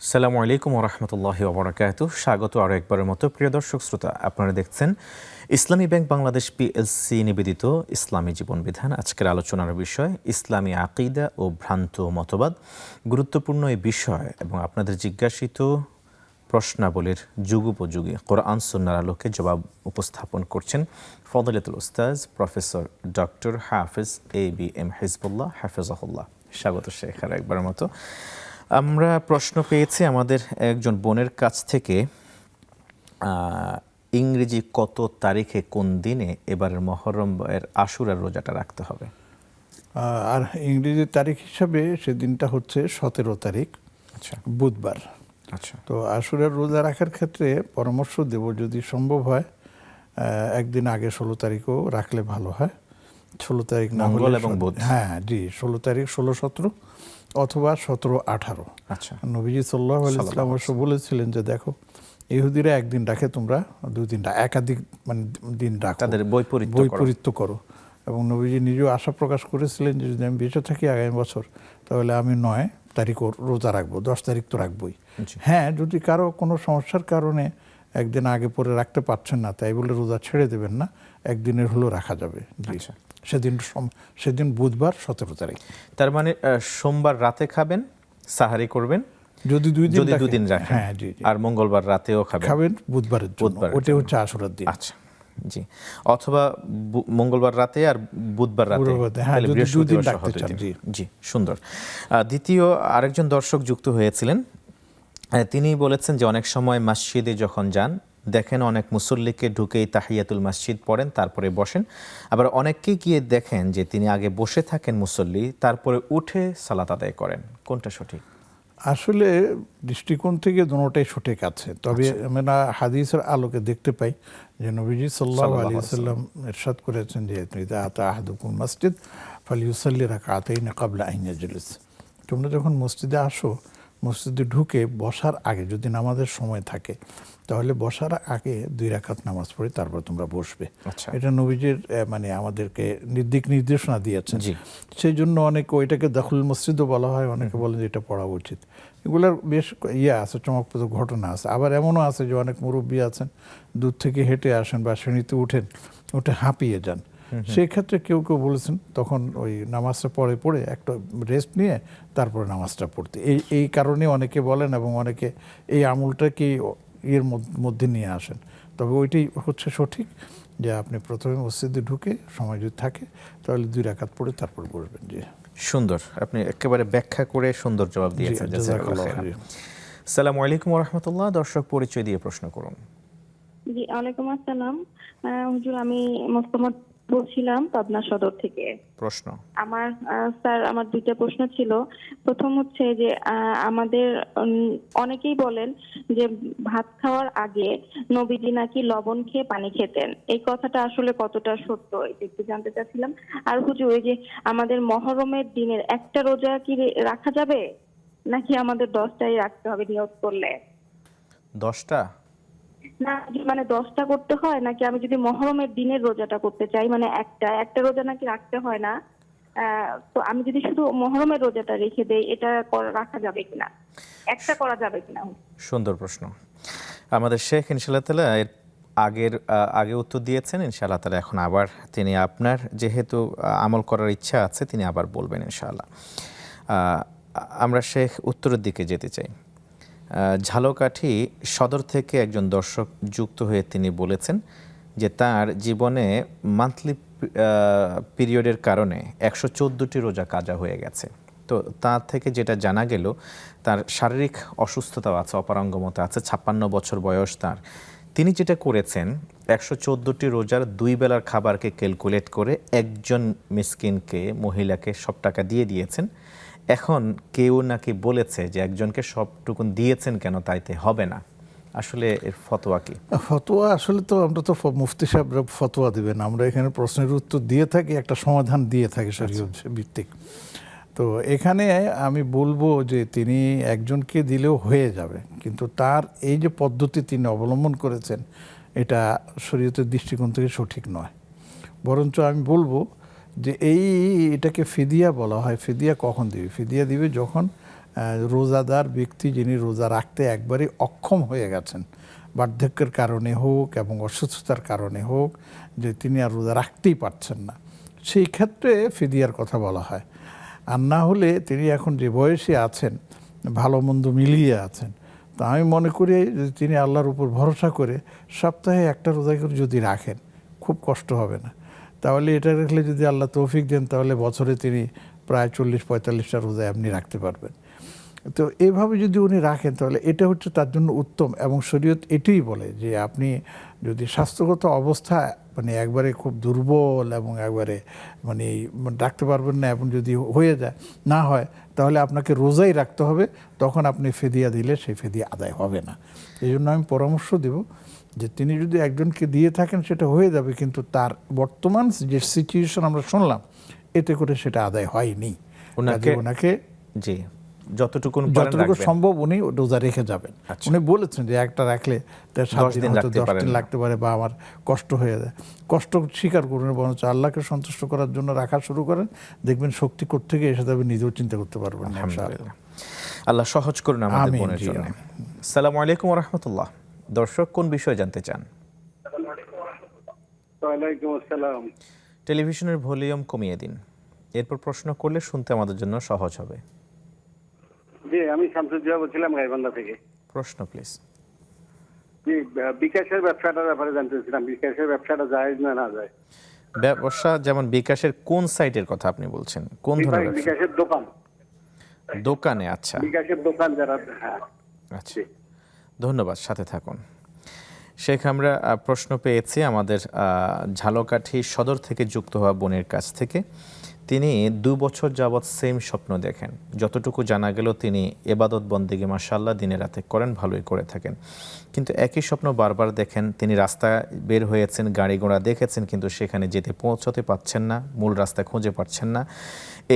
আসসালামু আলাইকুম ওয়া রাহমাতুল্লাহি ওয়া বারাকাতুহু। স্বাগত আরও একবারের মতো প্রিয় দর্শক শ্রোতা, আপনারা দেখছেন ইসলামী ব্যাংক বাংলাদেশ পিএলসি নিবেদিত ইসলামী জীবন বিধান। আজকের আলোচনার বিষয় ইসলামী আকিদা ও ভ্রান্ত মতবাদ। গুরুত্বপূর্ণ এই বিষয় এবং আপনাদের জিজ্ঞাসিত প্রশ্নাবলীর যুগোপযোগী কোরআন সুন্নাহর আলোকে জবাব উপস্থাপন করছেন ফজিলাতুল উস্তাজ প্রফেসর ডক্টর হাফেজ ABM হিজবুল্লাহ হাফেজাহুল্লাহ। স্বাগত শেখ আর একবারের মতো। আমরা প্রশ্ন পেয়েছি আমাদের একজন বোনের কাছ থেকে, ইংরেজি কত তারিখে কোন দিনে এবারের মহরম এর আশুরার রোজাটা রাখতে হবে? আর ইংরেজি তারিখ হিসাবে সেদিনটা হচ্ছে 17 তারিখ, আচ্ছা বুধবার। আচ্ছা, তো আশুরার রোজা রাখার ক্ষেত্রে পরামর্শ দেব, যদি সম্ভব হয় একদিন আগে 16 তারিখও রাখলে ভালো হয়। 16 তারিখ না হলে মঙ্গল এবং বুধ। হ্যাঁ জি, 16 তারিখ, 16-17 অথবা 17-18। আচ্ছা, নবীজি সাল্লাল্লাহু আলাইহি ওয়াসাল্লাম অবশ্য বলেছিলেন যে দেখো, ইহুদিরা একদিন রাখে, তোমরা 2 দিন একাধিক মানে দিন রাখো, তাদের বৈপরীত্য করো। এবং নবীজি নিজেও আশা প্রকাশ করেছিলেন যে যদি আমি বেঁচে থাকি আগামী বছর, তাহলে আমি 9 তারিখ রোজা রাখবো, 10 তারিখ তো রাখবোই। হ্যাঁ, যদি কারো কোনো সমস্যার কারণে একদিন আগে পরে রাখতে পারছেন না, তাই বলে রোজা ছেড়ে দেবেন না, একদিনের হলেও রাখা যাবে। আচ্ছা। সেদিন বুধবার 17 তারিখ। তার মানে সোমবার রাতে খাবেন, সাহারি করবেন যদি 2 দিন রাখেন। হ্যাঁ জি, আর মঙ্গলবার রাতেও খাবেন বুধবারের জন্য, ওটা হচ্ছে আশুরার দিন। আচ্ছা জি, অথবা মঙ্গলবার রাতে আর বুধবার রাতে, হ্যাঁ, যদি 2 দিন রাখতে চান। জি, সুন্দর। দ্বিতীয় আরেকজন দর্শক যুক্ত হয়েছিলেন, তিনি বলেছেন যে অনেক সময় মসজিদে যখন যান দেখেন অনেক মুসল্লিকে ঢুকেই তাহিয়াতুল মসজিদ পড়েন, তারপরে বসেন। আবার অনেককে গিয়ে দেখেন যে তিনি আগে বসে থাকেন মুসল্লি, তারপরে উঠে সালাত আদায় করেন। কোনটা সঠিক? আসলে দৃষ্টিকোণ থেকে দুটোটাই সঠিক আছে, তবে আমরা হাদিসের আলোকে দেখতে পাই যে নবীজি সাল্লাল্লাহু আলাইহি ওয়াসাল্লাম ইরশাদ করেছেন যে ইদা আতা আহাদুকুম মসজিদ ফালিউসাল্লি রাকাতাইন ক্বাবলা আন ইয়াজলিস। তোমরা যখন মসজিদে আসো, মসজিদে ঢুকে বসার আগে যদি নামাজের সময় থাকে, তাহলে বসার আগে 2 রাকাত নামাজ পড়ে তারপর তোমরা বসবে। এটা নবীজির মানে আমাদেরকে দিক নির্দেশনা দিয়েছেন। সেই জন্য অনেকে ওইটাকে দাখুল মসজিদও বলা হয়, অনেকে বলেন যে এটা পড়া উচিত। এগুলোর বেশ আছে, চমকপ্রদ ঘটনা আছে। আবার এমনও আছে যে অনেক মুরব্বী আছেন, দূর থেকে হেঁটে আসেন বা সিঁড়িতে উঠে হাঁপিয়ে যান। সেই ক্ষেত্রে কেউ কেউ বলেছেন তখন ওই নামাজটা পড়ে একটা রেস্ট নিয়ে তারপরে নামাজটা পড়তে। এই কারণে অনেকে বলেন এবং অনেকে এই আমলটাকে এর মধ্যে নিয়ে আসেন। তবে ওইটাই হচ্ছে সঠিক যে আপনি প্রথমে মসজিদে ঢুকে সময় যদি থাকে তাহলে 2 রাকাত পড়ে তারপর বসবেন। জি, সুন্দর, আপনি একেবারে ব্যাখ্যা করে সুন্দর জবাব দিয়েছেন। আসসালামু আলাইকুম ওয়া রাহমাতুল্লাহ। দর্শক পরিচয় দিয়ে প্রশ্ন করুন। জি, ওয়ালাইকুম আসসালাম। হুজুর, আমি মোস্তফা বলছিলাম পাবনা সদর থেকে। প্রশ্ন স্যার, আমার 2টা প্রশ্ন ছিল। প্রথম হচ্ছে যে আমাদের অনেকেই বলেন যে ভাত খাওয়ার আগে নবীজি নাকি লবণ খেয়ে পানি খেতেন। এই কথাটা আসলে কতটা সত্য, এটা একটু জানতে চাচ্ছিলাম। আর হুজুর, ওই যে আমাদের মহরমের দিনের একটা রোজা কি রাখা যাবে, নাকি আমাদের 10টাই রাখতে হবে নিয়ত করলে? 10টা না, মানে 10টা করতে হয়, নাকি আমি যদি মহরমের দিনের রোজাটা করতে চাই, মানে একটা রোজা নাকি রাখতে হয় না? তো আমি যদি শুধু মহরমের রোজাটা রেখে দেই, এটা রাখা যাবে কিনা, একটা করা যাবে কিনা? সুন্দর প্রশ্ন। আমাদের শেখ ইনশাআল্লাহ তাআলা এর আগে উত্তর দিয়েছেন। ইনশাআল্লাহ তাআলা এখন আবার তিনি আপনার যেহেতু আমল করার ইচ্ছা আছে, তিনি আবার বলবেন ইনশাআল্লাহ। আমরা শেখ উত্তরের দিকে যেতে চাই। ঝালকাঠি সদর থেকে একজন দর্শক যুক্ত হয়ে তিনি বলেছেন যে তার জীবনে মান্থলি পিরিয়ডের কারণে 114টি রোজা কাজা হয়ে গেছে। তো তার থেকে যেটা জানা গেল তার শারীরিক অসুস্থতাও আছে, অপারঙ্গমতা আছে, 56 বছর বয়স তার। তিনি যেটা করেছেন 114টি রোজার 2 বেলার খাবারকে ক্যালকুলেট করে একজন মিসকিনকে, মহিলাকে সব টাকা দিয়ে দিয়েছেন। এখন কেউ নাকি বলেছে যে একজনকে সবটুকুন দিয়েছেন কেন, তাইতে হবে না। আসলে এর ফতোয়া কি? ফতোয়া আসলে তো আমরা তো মুফতি সাহেবরা ফতোয়া দিবেন, আমরা এখানে প্রশ্নের উত্তর দিয়ে থাকি, একটা সমাধান দিয়ে থাকি শরীয়ত ভিত্তিক। তো এখানে আমি বলবো যে তিনি একজনকে দিলেও হয়ে যাবে, কিন্তু তার এই যে পদ্ধতি তিনি অবলম্বন করেছেন এটা শরীয়তের দৃষ্টিকোণ থেকে সঠিক নয়। বরঞ্চ আমি বলবো যে এটাকে ফিদিয়া বলা হয়। ফিদিয়া কখন দিবে? ফিদিয়া দিবে যখন রোজাদার ব্যক্তি, যিনি রোজা রাখতে একবারে অক্ষম হয়ে গেছেন, বার্ধক্যের কারণে হোক এবং অসুস্থতার কারণে হোক, যে তিনি আর রোজা রাখতেই পারছেন না, সেই ক্ষেত্রে ফিদিয়ার কথা বলা হয়। আর না হলে তিনি এখন যে বয়সে আছেন, ভালো মন্দ মিলিয়ে আছেন, তা আমি মনে করি যে তিনি আল্লাহর উপর ভরসা করে সপ্তাহে একটা রোজা করে যদি রাখেন খুব কষ্ট হবে না। তাহলে এটা রাখলে যদি আল্লাহ তৌফিক দেন তাহলে বছরে তিনি প্রায় 40-45টা রোজা এমনি রাখতে পারবেন। তো এইভাবে যদি উনি রাখেন তাহলে এটা হচ্ছে তার জন্য উত্তম। এবং শরীয়ত এটাই বলে যে আপনি যদি স্বাস্থ্যগত অবস্থা মানে একবারে খুব দুর্বল এবং একবারে মানে রাখতে পারবেন না, এবং যদি হয়ে যায় না হয় তাহলে আপনাকে রোজাই রাখতে হবে, তখন আপনি ফিদিয়া দিলে সেই ফিদিয়া আদায় হবে না। এই জন্য আমি পরামর্শ দেব যে তিনি যদি একজনকে দিয়ে থাকেন সেটা হয়ে যাবে, কিন্তু তার বর্তমান যে সিচুয়েশন আমরা শুনলাম এতে করে সেটা আদায় হয়নি। ওনাকে জি যতটুকু সম্ভব উনি রোজা রেখে যাবেন। উনি বলেছেন যে একটা রাখলে 7 দিন 10 দিন লাগতে পারে বা আমার কষ্ট হয়ে যায়, কষ্ট স্বীকার করুন, বরঞ্চ আল্লাহকে সন্তুষ্ট করার জন্য রাখা শুরু করেন, দেখবেন শক্তি কোত্থেকে এসে যাবে নিজেও চিন্তা করতে পারবেন। আল্লাহ সহজ করুন আমাদের বোনের জন্য। আসসালামু আলাইকুম ওয়া রাহমাতুল্লাহ। দর্শক কোন বিষয় জানতে চান? ওয়ালাইকুম আসসালাম। টেলিভিশনের ভলিউম কমিয়ে দিন, এরপর প্রশ্ন করলে শুনতে আমাদের জন্য সহজ হবে। জি, আমি শামসুজ্জাহ বলছিলাম গাইবান্ধা থেকে। প্রশ্ন প্লিজ। জি, বিকাশের ব্যবসাটার ব্যাপারে জানতে চাচ্ছিলাম, বিকাশের ব্যবসাটা জায়েজ না না যায়? ব্যবসা যেমন বিকাশের কোন সাইটের কথা আপনি বলছেন, কোন ধরনের ব্যবসা? বিকাশের দোকান। দোকানে? আচ্ছা, বিকাশের দোকান যারা। হ্যাঁ, আচ্ছা, ধন্যবাদ, সাথে থাকুন। শেখ, আমরা প্রশ্ন পেয়েছি আমাদের ঝালকাঠি সদর থেকে যুক্ত হওয়া বোনের কাছ থেকে। তিনি 2 বছর যাবৎ সেম স্বপ্ন দেখেন। যতটুকু জানা গেল তিনি এবাদত বন্দেগী মাশাআল্লাহ দিনে রাতে করেন, ভালোই করে থাকেন, কিন্তু একই স্বপ্ন বারবার দেখেন। তিনি রাস্তায় বের হয়েছেন, গাড়ি ঘোড়া দেখেছেন, কিন্তু সেখানে যেতে পৌঁছতে পারছেন না, মূল রাস্তা খুঁজে পাচ্ছেন না।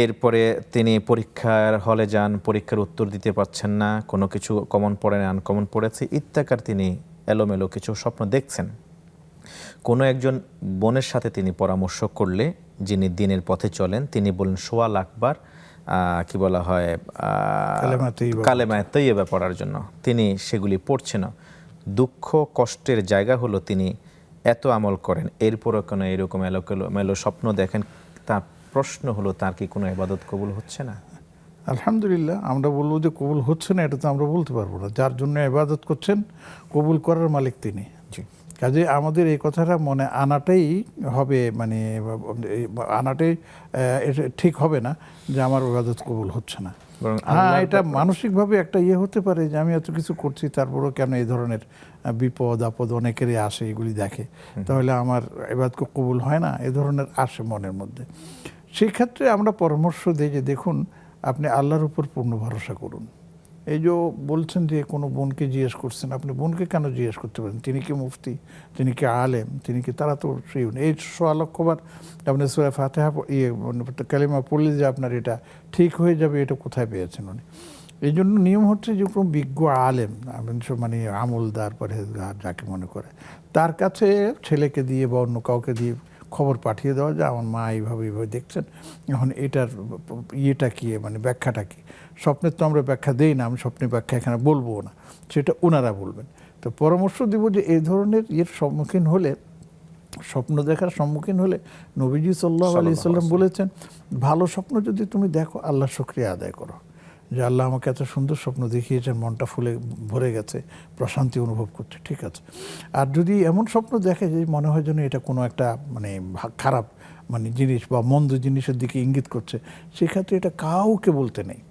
এরপরে তিনি পরীক্ষার হলে যান, পরীক্ষার উত্তর দিতে পারছেন না, কোনো কিছু কমন পড়ে না, আনকমন পড়েছে ইত্যাকার তিনি এলোমেলো কিছু স্বপ্ন দেখছেন। কোনো একজন বোনের সাথে তিনি পরামর্শ করলে, যিনি দিনের পথে চলেন, তিনি বলেন 1.25 লাখ বার কি বলা হয় কালেমায়ে তৈয়বা পড়ার জন্য। তিনি সেগুলি পড়ছেন না। দুঃখ কষ্টের জায়গা হলো তিনি এত আমল করেন, এরপরও কেন এরকম এলোমেলো স্বপ্ন দেখেন? তার প্রশ্ন হলো তার কি কোনো ইবাদত কবুল হচ্ছে না? আলহামদুলিল্লাহ, আমরা বলবো যে কবুল হচ্ছে না এটা তো আমরা বলতে পারবো না। যার জন্য ইবাদত করছেন কবুল করার মালিক তিনি। কাজে আমাদের এই কথাটা মনে আনাটাই হবে, মানে আনাটাই ঠিক হবে না যে আমার ইবাদত কবুল হচ্ছে না। হ্যাঁ, এটা মানসিকভাবে একটা হতে পারে যে আমি এত কিছু করছি তারপরেও কেন এই ধরনের বিপদ আপদ অনেকেরই আসে, এগুলি দেখে, তাহলে আমার ইবাদত কবুল হয় না, এ ধরনের আসে মনের মধ্যে। সেই ক্ষেত্রে আমরা পরামর্শ দিই যে দেখুন, আপনি আল্লাহর উপর পূর্ণ ভরসা করুন। এই যে বলছেন যে কোনো বোনকে জিজ্ঞেস করছেন, আপনি বোনকে কেন জিজ্ঞেস করতে পারেন? তিনি কি মুফতি, তিনি কি আলেম, তিনি কি, তারা তো সেই এই 1.25 লক্ষ বার আপনি সূরা ফাতিহা কালিমা পড়লে যে আপনার এটা ঠিক হয়ে যাবে, এটা কোথায় পেয়েছেন উনি? এই জন্য নিয়ম হচ্ছে যে কোনো বিজ্ঞ আলেম, মানে আমলদার পরহেজগার যাকে মনে করে, তার কাছে ছেলেকে দিয়ে বা অন্য কাউকে দিয়ে খবর পাঠিয়ে দেওয়া যে আমার মা এইভাবে দেখছেন, এখন এটার কি, মানে ব্যাখ্যাটা কি। স্বপ্নের তো আমরা ব্যাখ্যা দেই না, আমি স্বপ্নের ব্যাখ্যা এখানে বলবো না, সেটা ওনারা বলবেন। তো পরামর্শ দিব যে এই ধরনের সম্মুখীন হলে, স্বপ্ন দেখার সম্মুখীন হলে নবীজি সাল্লাল্লাহু আলাইহি সাল্লাম বলেছেন, ভালো স্বপ্ন যদি তুমি দেখো আল্লাহ শুকরিয়া আদায় করো যে আল্লাহ আমাকে এত সুন্দর স্বপ্ন দেখিয়েছেন, মনটা ফুলে ভরে গেছে, প্রশান্তি অনুভব করছে, ঠিক আছে। আর যদি এমন স্বপ্ন দেখে যে মনে হয় যেন এটা কোনো একটা মানে খারাপ মানে জিনিস বা মন্দ জিনিসের দিকে ইঙ্গিত করছে, সেক্ষেত্রে এটা কাউকে বলতে নেই,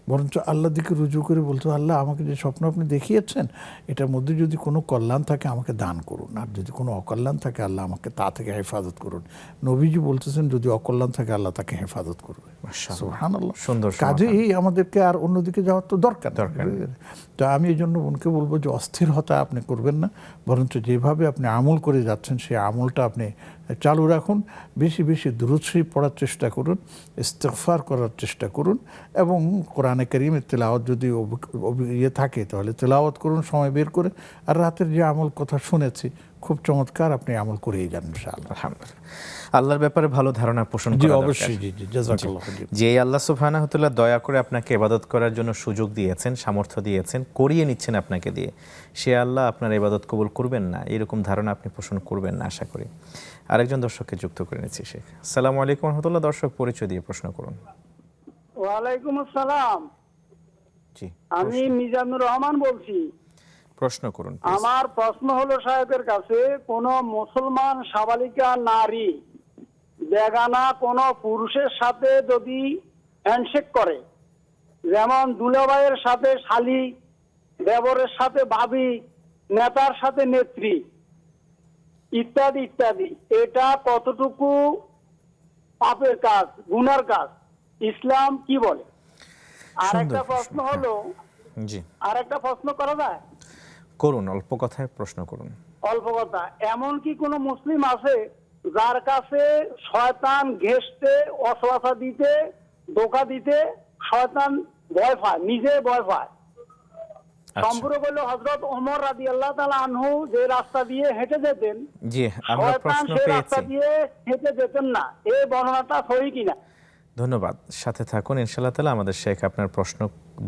বরঞ্চ আল্লাহর দিকে রুজু করে বলতো, আল্লাহ আমাকে যে স্বপ্ন আপনি দেখিয়েছেন এটার মধ্যে যদি কোনো কল্যাণ থাকে আমাকে দান করুন, আর যদি কোনো অকল্যাণ থাকে আল্লাহ আমাকে তা থেকে হেফাজত করুন। নবীজি বলতেছেন যদি অকল্যাণ থাকে আল্লাহ তাকে হেফাজত করবে। সুবহানাল্লাহ। সুন্দর কাজেই আমাদেরকে আর অন্যদিকে যাওয়ার তো দরকার নেই। তো আমি এই জন্য বোনকে বলবো যে অস্থিরতা আপনি করবেন না, বরঞ্চ যেভাবে আপনি আমল করে যাচ্ছেন সেই আমলটা আপনি চালু রাখুন। বেশি বেশি দুরূদ শরীফ পড়ার চেষ্টা করুন, ইস্তিগফার করার চেষ্টা করুন, এবং কোরআনে কারীমের তেলাওয়াত যদি ইয়ে থাকে তাহলে তেলাওয়াত করুন সময় বের করে। আর রাতের যে আমল কথা শুনেছি খুব চমৎকার, আপনি আমল করেই যান ইনশাআল্লাহ। আলহামদুলিল্লাহ। আল্লাহর ব্যাপারে ভালো ধারণা পোষণ জি করা দরকার। অবশ্যই। জি জি, জাযাকাল্লাহ। যে আল্লাহ সুবহানাহু ওয়া তাআলা দয়া করে আপনাকে ইবাদত করার জন্য সুযোগ দিয়েছেন, সামর্থ্য দিয়েছেন, করিয়ে নিচ্ছেন আপনাকে দিয়ে, সে আল্লাহ আপনার ইবাদত কবুল করবেন না এরকম ধারণা আপনি পোষণ করবেন না আশা করি। আরেকজন দর্শককে যুক্ত করে নিচ্ছি শেখ। আসসালামু আলাইকুম ওয়া রাহমাতুল্লাহ। দর্শক পরিচয় দিয়ে প্রশ্ন করুন। ওয়ালাইকুম আসসালাম। জি, আমি মিজানুর রহমান বলছি। প্রশ্ন করুন please। আমার প্রশ্ন হলো সাহেবের কাছে, কোন মুসলমান সাবালিকা নারী বেগানা কোন পুরুষের সাথে যদি হ্যান্ডশেক করে, যেমন দুলাভাইয়ের সাথে শালি, দেবরের সাথে ভাবি, নেতার সাথে নেত্রী, ইত্যাদি ইত্যাদি, এটা কতটুকু পাপের কাজ, গুনার কাজ, ইসলাম কি বলে? আর সুন্দর একটা প্রশ্ন হলো, জি আর একটা প্রশ্ন করা যায়? করুন, অল্প কথায় প্রশ্ন করুন। অল্প কথা। এমন কি কোন মুসলিম আছে যার কাছে শয়তান ঘেঁষতে, অশ্বাসা দিতে, ধোঁকা দিতে শয়তান ভয় পায়, নিজে ভয় পায়? সম্পর্ক হলো হযরত ওমর রাদিয়াল্লাহু তাআলা আনহু যে রাস্তা দিয়ে হেঁটে যেতেন, জি আমরা শয়তান প্রশ্ন সেই পেয়েছি। রাস্তা দিয়ে হেঁটে যেতেন না। এই বর্ণনাটা সহি কিনা? ধন্যবাদ, সাথে থাকুন ইনশাআল্লাহ তাআলা। আমাদের শেখ আপনার প্রশ্ন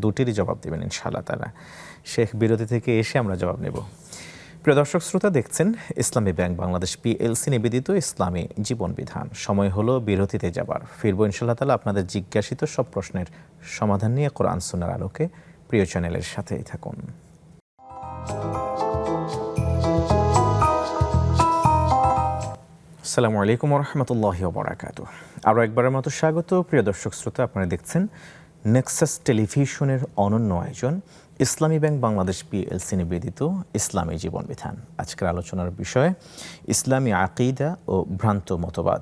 দুটিরই জবাব দেবেন ইনশাআল্লাহ তাআলা। শেখ বিরতি থেকে এসে আমরা জবাব নেব। প্রিয় দর্শক শ্রোতা, দেখছেন ইসলামী ব্যাংক বাংলাদেশ পিএলসি নিবেদিত ইসলামী জীবন বিধান। সময় হলো বিরতিতে যাবার। ফিরবো ইনশাআল্লাহ তাআলা আপনাদের জিজ্ঞাসিত সব প্রশ্নের সমাধান নিয়ে কোরআন সুন্নাহর আলোকে। প্রিয় চ্যানেলের সাথেই থাকুন। আসসালামু আলাইকুম ওয়া রাহমাতুল্লাহি ওয়া বারাকাতুহু। আরও একবারের মতো স্বাগত প্রিয় দর্শক শ্রোতা। আপনারা দেখছেন নেক্সাস টেলিভিশনের অনন্য আয়োজন ইসলামী ব্যাংক বাংলাদেশ পিএলসি নিবেদিত ইসলামী জীবন বিধান। আজকের আলোচনার বিষয় ইসলামী আকিদা ও ভ্রান্ত মতবাদ।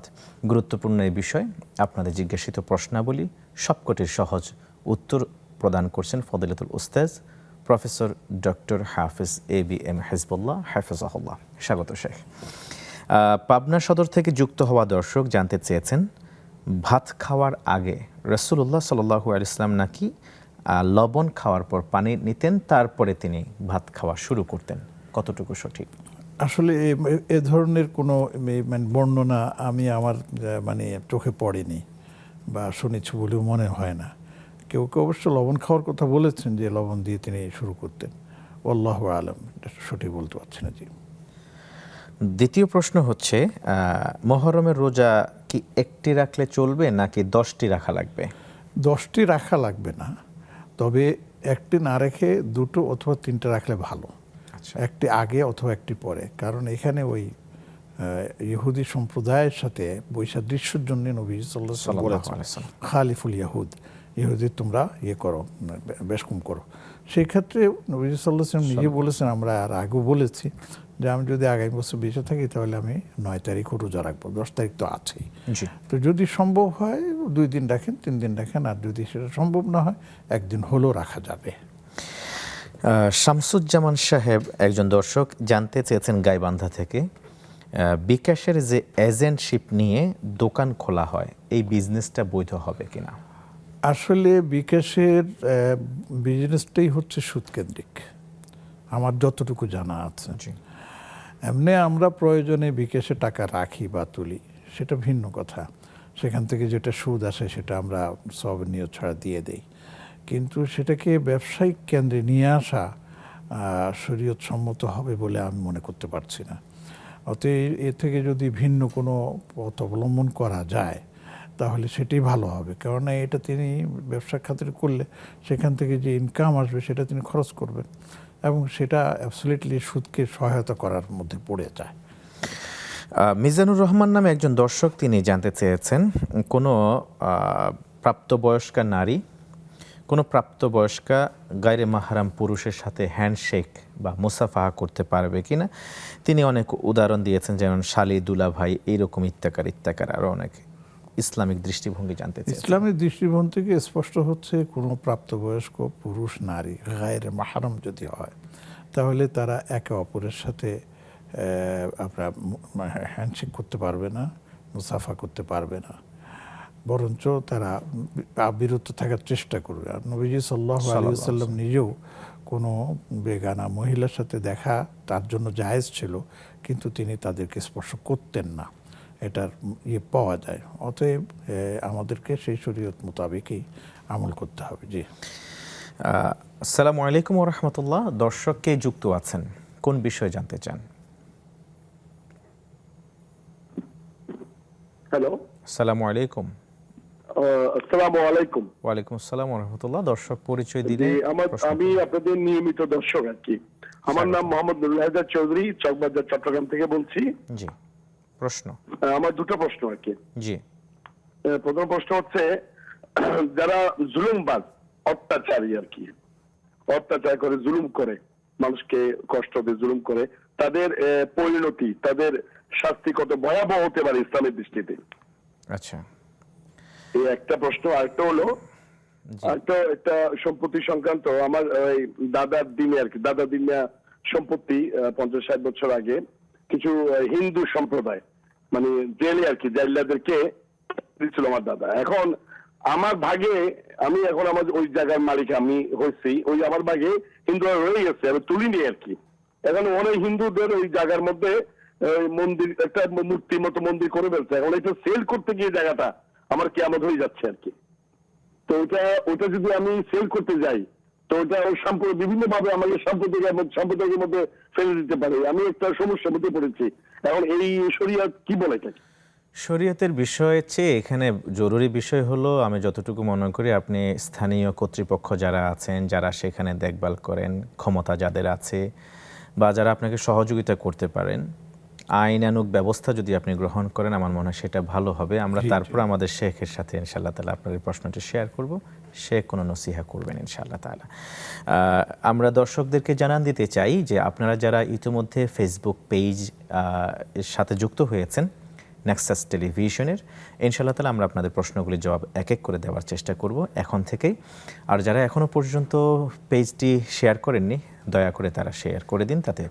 গুরুত্বপূর্ণ এই বিষয় আপনাদের জিজ্ঞাসিত প্রশ্নাবলী সবকটির সহজ উত্তর প্রদান করছেন ফদিলাতুল উস্তাজ প্রফেসর ডক্টর হাফিজ ABM হিজবুল্লাহ হাফিজাহুল্লাহ। স্বাগত শেখ। পাবনা সদর থেকে যুক্ত হওয়া দর্শক জানতে চেয়েছেন, ভাত খাওয়ার আগে রাসূলুল্লাহ সাল্লাল্লাহু আলাইহি ওয়াসাল্লাম নাকি লবণ খাওয়ার পর পানি নিতেন, তারপরে তিনি ভাত খাওয়া শুরু করতেন, কতটুকু সঠিক? আসলে এ ধরনের কোনো মানে বর্ণনা আমি আমার মানে চোখে পড়েনি বা শুনেছি বলেও মনে হয় না। কেউ কেউ অবশ্য লবণ খাওয়ার কথা বলেছেন যে লবণ দিয়ে তিনি শুরু করতেন। আল্লাহু আলাম, এটা সঠিক বলতে পারছি না। জি। দ্বিতীয় প্রশ্ন হচ্ছে, মুহররমের রোজা কি একটি রাখলে চলবে নাকি 10টি রাখা লাগবে? 10টি রাখা লাগবে না, তবে একটি না রেখে 2টো অথবা 3টে রাখলে ভালো। একটি আগে অথবা একটি পরে, কারণ এখানে ওই ইহুদি সম্প্রদায়ের সাথে বৈসাদৃশ্যের জন্য নবী সাল্লাল্লাহু আলাইহি ওয়াসাল্লাম বলেছেন খালিফুল ইয়াহুদ, ইহুদি তোমরা ইয়ে করো, বেশকম করো। সেই ক্ষেত্রে নবী সাল্লাল্লাহু আলাইহি ওয়াসাল্লাম নিজে বলেছেন, আমরা আর আগেও বলেছি যে আমি যদি আগামী বছর বেঁচে থাকি তাহলে আমি 9 তারিখও রোজা রাখবো, 10 তারিখ তো আছেই। তো যদি সম্ভব হয় 2 দিন রাখেন, 3 দিন রাখেন, আর যদি সেটা সম্ভব না হয় 1 দিন হলেও রাখা যাবে। শামসুজ্জামান সাহেব একজন দর্শক জানতে চেয়েছেন গাইবান্ধা থেকে, বিকাশের যে এজেন্টশিপ নিয়ে দোকান খোলা হয় এই বিজনেসটা বৈধ হবে কিনা? আসলে বিকাশের বিজনেসটাই হচ্ছে সুদকেন্দ্রিক, আমার যতটুকু জানা আছে। এমনি আমরা প্রয়োজনে বিকাশে টাকা রাখি বা তুলি, সেটা ভিন্ন কথা। সেখান থেকে যেটা সুদ আসে সেটা আমরা সওয়াবের নিয়ত ছাড়া দিয়ে দেই, কিন্তু সেটাকে ব্যবসায়িক কেন্দ্রে নিয়ে আসা শরীয়ত সম্মত হবে বলে আমি মনে করতে পারছি না। অতএব এ থেকে যদি ভিন্ন কোনো পথ অবলম্বন করা যায় তাহলে সেটাই ভালো হবে, কেননা এটা তিনি ব্যবসার খাতিরে করলে সেখান থেকে যে ইনকাম আসবে সেটা তিনি খরচ করবেন, এবং সেটা অ্যাবসলিউটলি সুদকে সহায়তা করার মধ্যে পড়ে যায়। মিজানুর রহমান নামে একজন দর্শক, তিনি জানতে চেয়েছেন কোনো প্রাপ্তবয়স্কা নারী কোনো প্রাপ্তবয়স্কা গায়রে মাহরাম পুরুষের সাথে হ্যান্ডশেক বা মুসাফাহা করতে পারবে কিনা। তিনি অনেক উদাহরণ দিয়েছেন, যেমন শালি, দুলাভাই, এইরকম ইত্যাকার আরও অনেক ইসলামিক দৃষ্টিভঙ্গি জানতে চেয়েছেন। ইসলামিক দৃষ্টিভঙ্গি থেকে স্পষ্ট হচ্ছে কোনো প্রাপ্তবয়স্ক পুরুষ নারী গায়রে মাহরাম যদি হয়, তাহলে তারা একে অপরের সাথে আপনার হ্যান্ডশেক করতে পারবে না, মুসাফা করতে পারবে না, বরঞ্চ তারা বিরত থাকার চেষ্টা করবে। আর নবীজি সাল্লাল্লাহু আলাইহি ওয়াসাল্লাম নিজেও কোনো বেগানা মহিলার সাথে দেখা তার জন্য জায়েজ ছিল, কিন্তু তিনি তাদেরকে স্পর্শ করতেন না, এটার পাওয়া যায়। অতএব আমাদেরকে সেই শরীয়ত মোতাবেকই আমল করতে হবে। জি, আসসালামু আলাইকুম ওয়া রাহমাতুল্লাহ। দর্শককে যুক্ত আছেন, কোন বিষয়ে জানতে চান? হ্যালো, আসসালামু আলাইকুম। আসসালামু আলাইকুম। ওয়ালাইকুম আসসালাম ওয়া রাহমাতুল্লাহ। দর্শক পরিচয় দিলে। আমি আপনাদের নিয়মিত দর্শক আর কি। আমার নাম মোহাম্মদ নুরুল হায়দার চৌধুরী, চকবাজার, চট্টগ্রাম থেকে বলছি। জি, প্রশ্ন। আমার দুটো প্রশ্ন আর কি। জি। প্রথম প্রশ্ন হচ্ছে, যারা জুলুমবাজ, অত্যাচারী আর কি, অত্যাচার করে, জুলুম করে, মানুষকে কষ্ট দিয়ে জুলুম করে, তাদের পরিণতি, তাদের শাস্তি কত ভয়াবহ হতে পারে ইসলামের দৃষ্টিতে? আচ্ছা, এই একটা প্রশ্ন। আরেকটা হলো, একটা সম্পত্তি সংক্রান্ত, আমার ওই দাদার দিনে আর কি, দাদার দিনে সম্পত্তি 50-60 বছর আগে কিছু হিন্দু সম্প্রদায় মানে জেলে আর কি, জেলাদেরকে দিচ্ছিল আমার দাদা। এখন আমার ভাগে, আমি এখন আমার ওই জায়গার মালিক আমি হয়েছি, ওই আমার ভাগে হিন্দুরা রয়ে গেছে, আমি তুলিনি আর কি। এখন অনেক হিন্দুদের ওই জায়গার মধ্যে মন্দির, একটা মূর্তির মতো মন্দির করে ফেলছে। এখন এটা সেল করতে গিয়ে জায়গাটা আমার কিয়ামত হয়ে যাচ্ছে আর কি। তো ওটা যদি আমি সেল করতে যাই, তো ওটা ওই বিভিন্ন ভাবে আমাকে সম্পদের মধ্যে ফেলে দিতে পারে। আমি একটা সমস্যার মধ্যে পড়েছি। এখন এই শরিয়ত কি বলে থাকে? শরীয়তের বিষয়ের চেয়ে এখানে জরুরি বিষয় হলো, আমি যতটুকু মনে করি, আপনি স্থানীয় কর্তৃপক্ষ যারা আছেন, যারা সেখানে দেখভাল করেন, ক্ষমতা যাদের আছে বা যারা আপনাকে সহযোগিতা করতে পারেন, আইনানুগ ব্যবস্থা যদি আপনি গ্রহণ করেন, আমার মনে হয় সেটা ভালো হবে। আমরা তারপর আমাদের শেখের সাথে ইনশাআল্লাহ তাআলা আপনার এই প্রশ্নটি শেয়ার করব, শেখ কোনো নসিহা করবেন ইনশাআল্লাহ তাআলা। আমরা দর্শকদেরকে জানান দিতে চাই যে আপনারা যারা ইতিমধ্যে ফেসবুক পেজ এর সাথে যুক্ত হয়েছেন নেক্সাস টেলিভিশনের, ইনশাআল্লাহ তাআলা আমরা আপনাদের প্রশ্নগুলির জবাব এক এক করে দেওয়ার চেষ্টা করব এখন থেকেই। আর যারা এখনও পর্যন্ত পেজটি শেয়ার করেননি, দয়া করে তারা শেয়ার করে দিন, তাতে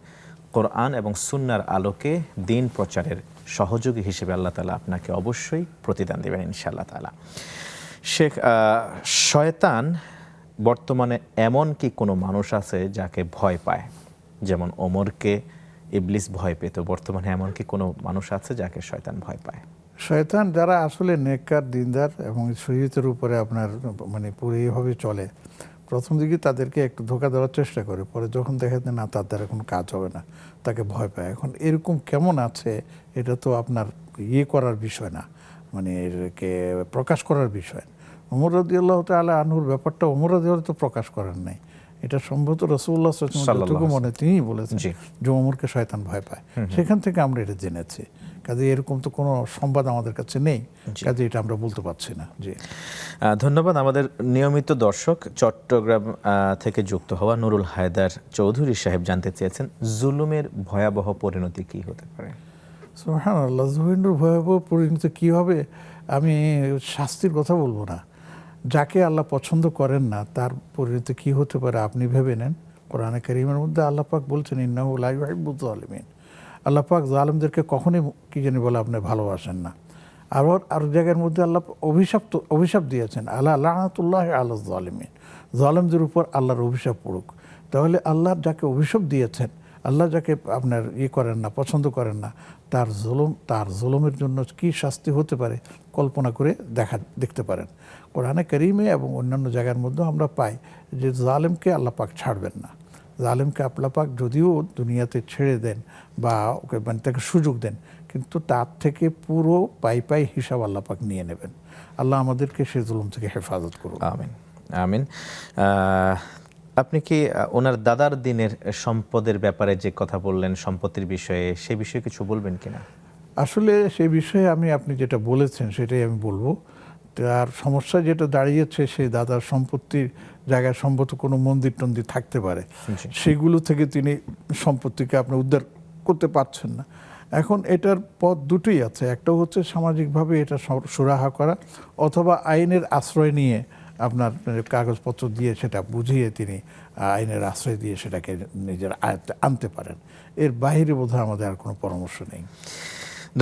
কোরআন এবং সুন্নাহর আলোকে দিন প্রচারের সহযোগী হিসেবে আল্লাহ তাআলা আপনাকে অবশ্যই প্রতিদান দেবেন ইনশাআল্লাহ তাআলা। শেখ, শয়তান বর্তমানে এমন কি কোনো মানুষ আছে যাকে ভয় পায়? যেমন ওমরকে ইবলিস ভয় পেত, বর্তমানে এমন কি কোনো মানুষ আছে যাকে শয়তান ভয় পায়? শয়তান যারা আসলে নেককার, দিনদার এবং শরীয়তের উপরে আপনার মানে পুরোভাবে চলে, প্রথম দিকে তাদেরকে একটু ধোঁকা দেওয়ার চেষ্টা করে, পরে যখন দেখা যায় না তার দ্বারা কোনো কাজ হবে না, তাকে ভয় পায়। এখন এরকম কেমন আছে, এটা তো আপনার করার বিষয় না, মানে এরকে প্রকাশ করার বিষয়। ওমর রাদিয়াল্লাহু তাআলা আনহুর ব্যাপারটা ওমর রাদিয়াল্লাহু তো প্রকাশ করেন নাই, এটা সম্ভবত রাসূলুল্লাহ সাল্লাল্লাহু আলাইহি ওয়াসাল্লাম যতটুকু মনে তিনিই বলেছেন যে ওমরকে শয়তান ভয় পায়। সেখান থেকে আমরা এটা জেনেছি। কাজে এরকম তো কোনো সংবাদ আমাদের কাছে নেই, কাজে এটা আমরা বলতে পারছি না। জি, ধন্যবাদ। আমাদের নিয়মিত দর্শক চট্টগ্রাম থেকে যুক্ত হওয়া নুরুল হায়দার চৌধুরী সাহেব জানতে চেয়েছেন, জুলুমের ভয়াবহ পরিণতি কি হতে পারে? সুবহানাল্লাহ, জুলুমের ভয়াবহ পরিণতি কি হবে? আমি শাস্তির কথা বলবো না, যাকে আল্লাহ পছন্দ করেন না তার পরিণতি কি হতে পারে আপনি ভেবে নেন। কোরআনে কারীমের মধ্যে আল্লাহ পাক বলছেন, ইন্নাহু লা ইউহিব্বুয যালিমিন। আল্লাহ পাক জালেমদেরকে কখনোই কি জানি বলে আপনি ভালোবাসেন না। আবার আর জায়গার মধ্যে আল্লাহ অভিশাপ দিয়েছেন, আলা লানাতুল্লাহি আলা যালিমিন, জালেমদের উপর আল্লাহর অভিশাপ পড়ুক। তাহলে আল্লাহ যাকে অভিশাপ দিয়েছেন, আল্লাহ যাকে আপনার করেন না, পছন্দ করেন না, তার জুলুমের জন্য কি শাস্তি হতে পারে কল্পনা করে দেখতে পারেন। কোরআনে কারীমে এবং অন্যান্য জায়গার মধ্যেও আমরা পাই যে জালেমকে আল্লাহ পাক ছাড়বেন না। জালেমকে আল্লাহ পাক যদিও দুনিয়াতে ছেড়ে দেন বা ওকে মানে তাকে সুযোগ দেন, কিন্তু তার থেকে পুরো পাই হিসাব আল্লাহ পাক নিয়ে নেবেন। আল্লাহ আমাদেরকে সেই জুলুম থেকে হেফাজত করুন। আমিন আমিন। আপনি কি ওনার দাদার দিনের সম্পদের ব্যাপারে যে কথা বললেন, সম্পত্তির বিষয়ে, সে বিষয়ে কিছু বলবেন কিনা? আসলে সেই বিষয়ে আপনি যেটা বলেছেন সেটাই আমি বলবো। তার সমস্যা যেটা দাঁড়িয়েছে, সেই দাদার সম্পত্তির জায়গায় সম্ভবত কোনো মন্দির টন্দির থাকতে পারে, জি। সেগুলো থেকে তিনি সম্পত্তিকে আপনি উদ্ধার করতে পারছেন না। এখন এটার পথ দুটোই আছে, একটা হচ্ছে সামাজিকভাবে এটা সুরাহা করা, অথবা আইনের আশ্রয় নিয়ে আপনার কাগজপত্র দিয়ে সেটা বুঝিয়ে তিনি আইনের আশ্রয় দিয়ে সেটাকে নিজের আয়ত্তে আনতে পারেন। এর বাইরে বোধহয় আমাদের আর কোনো পরামর্শ নেই।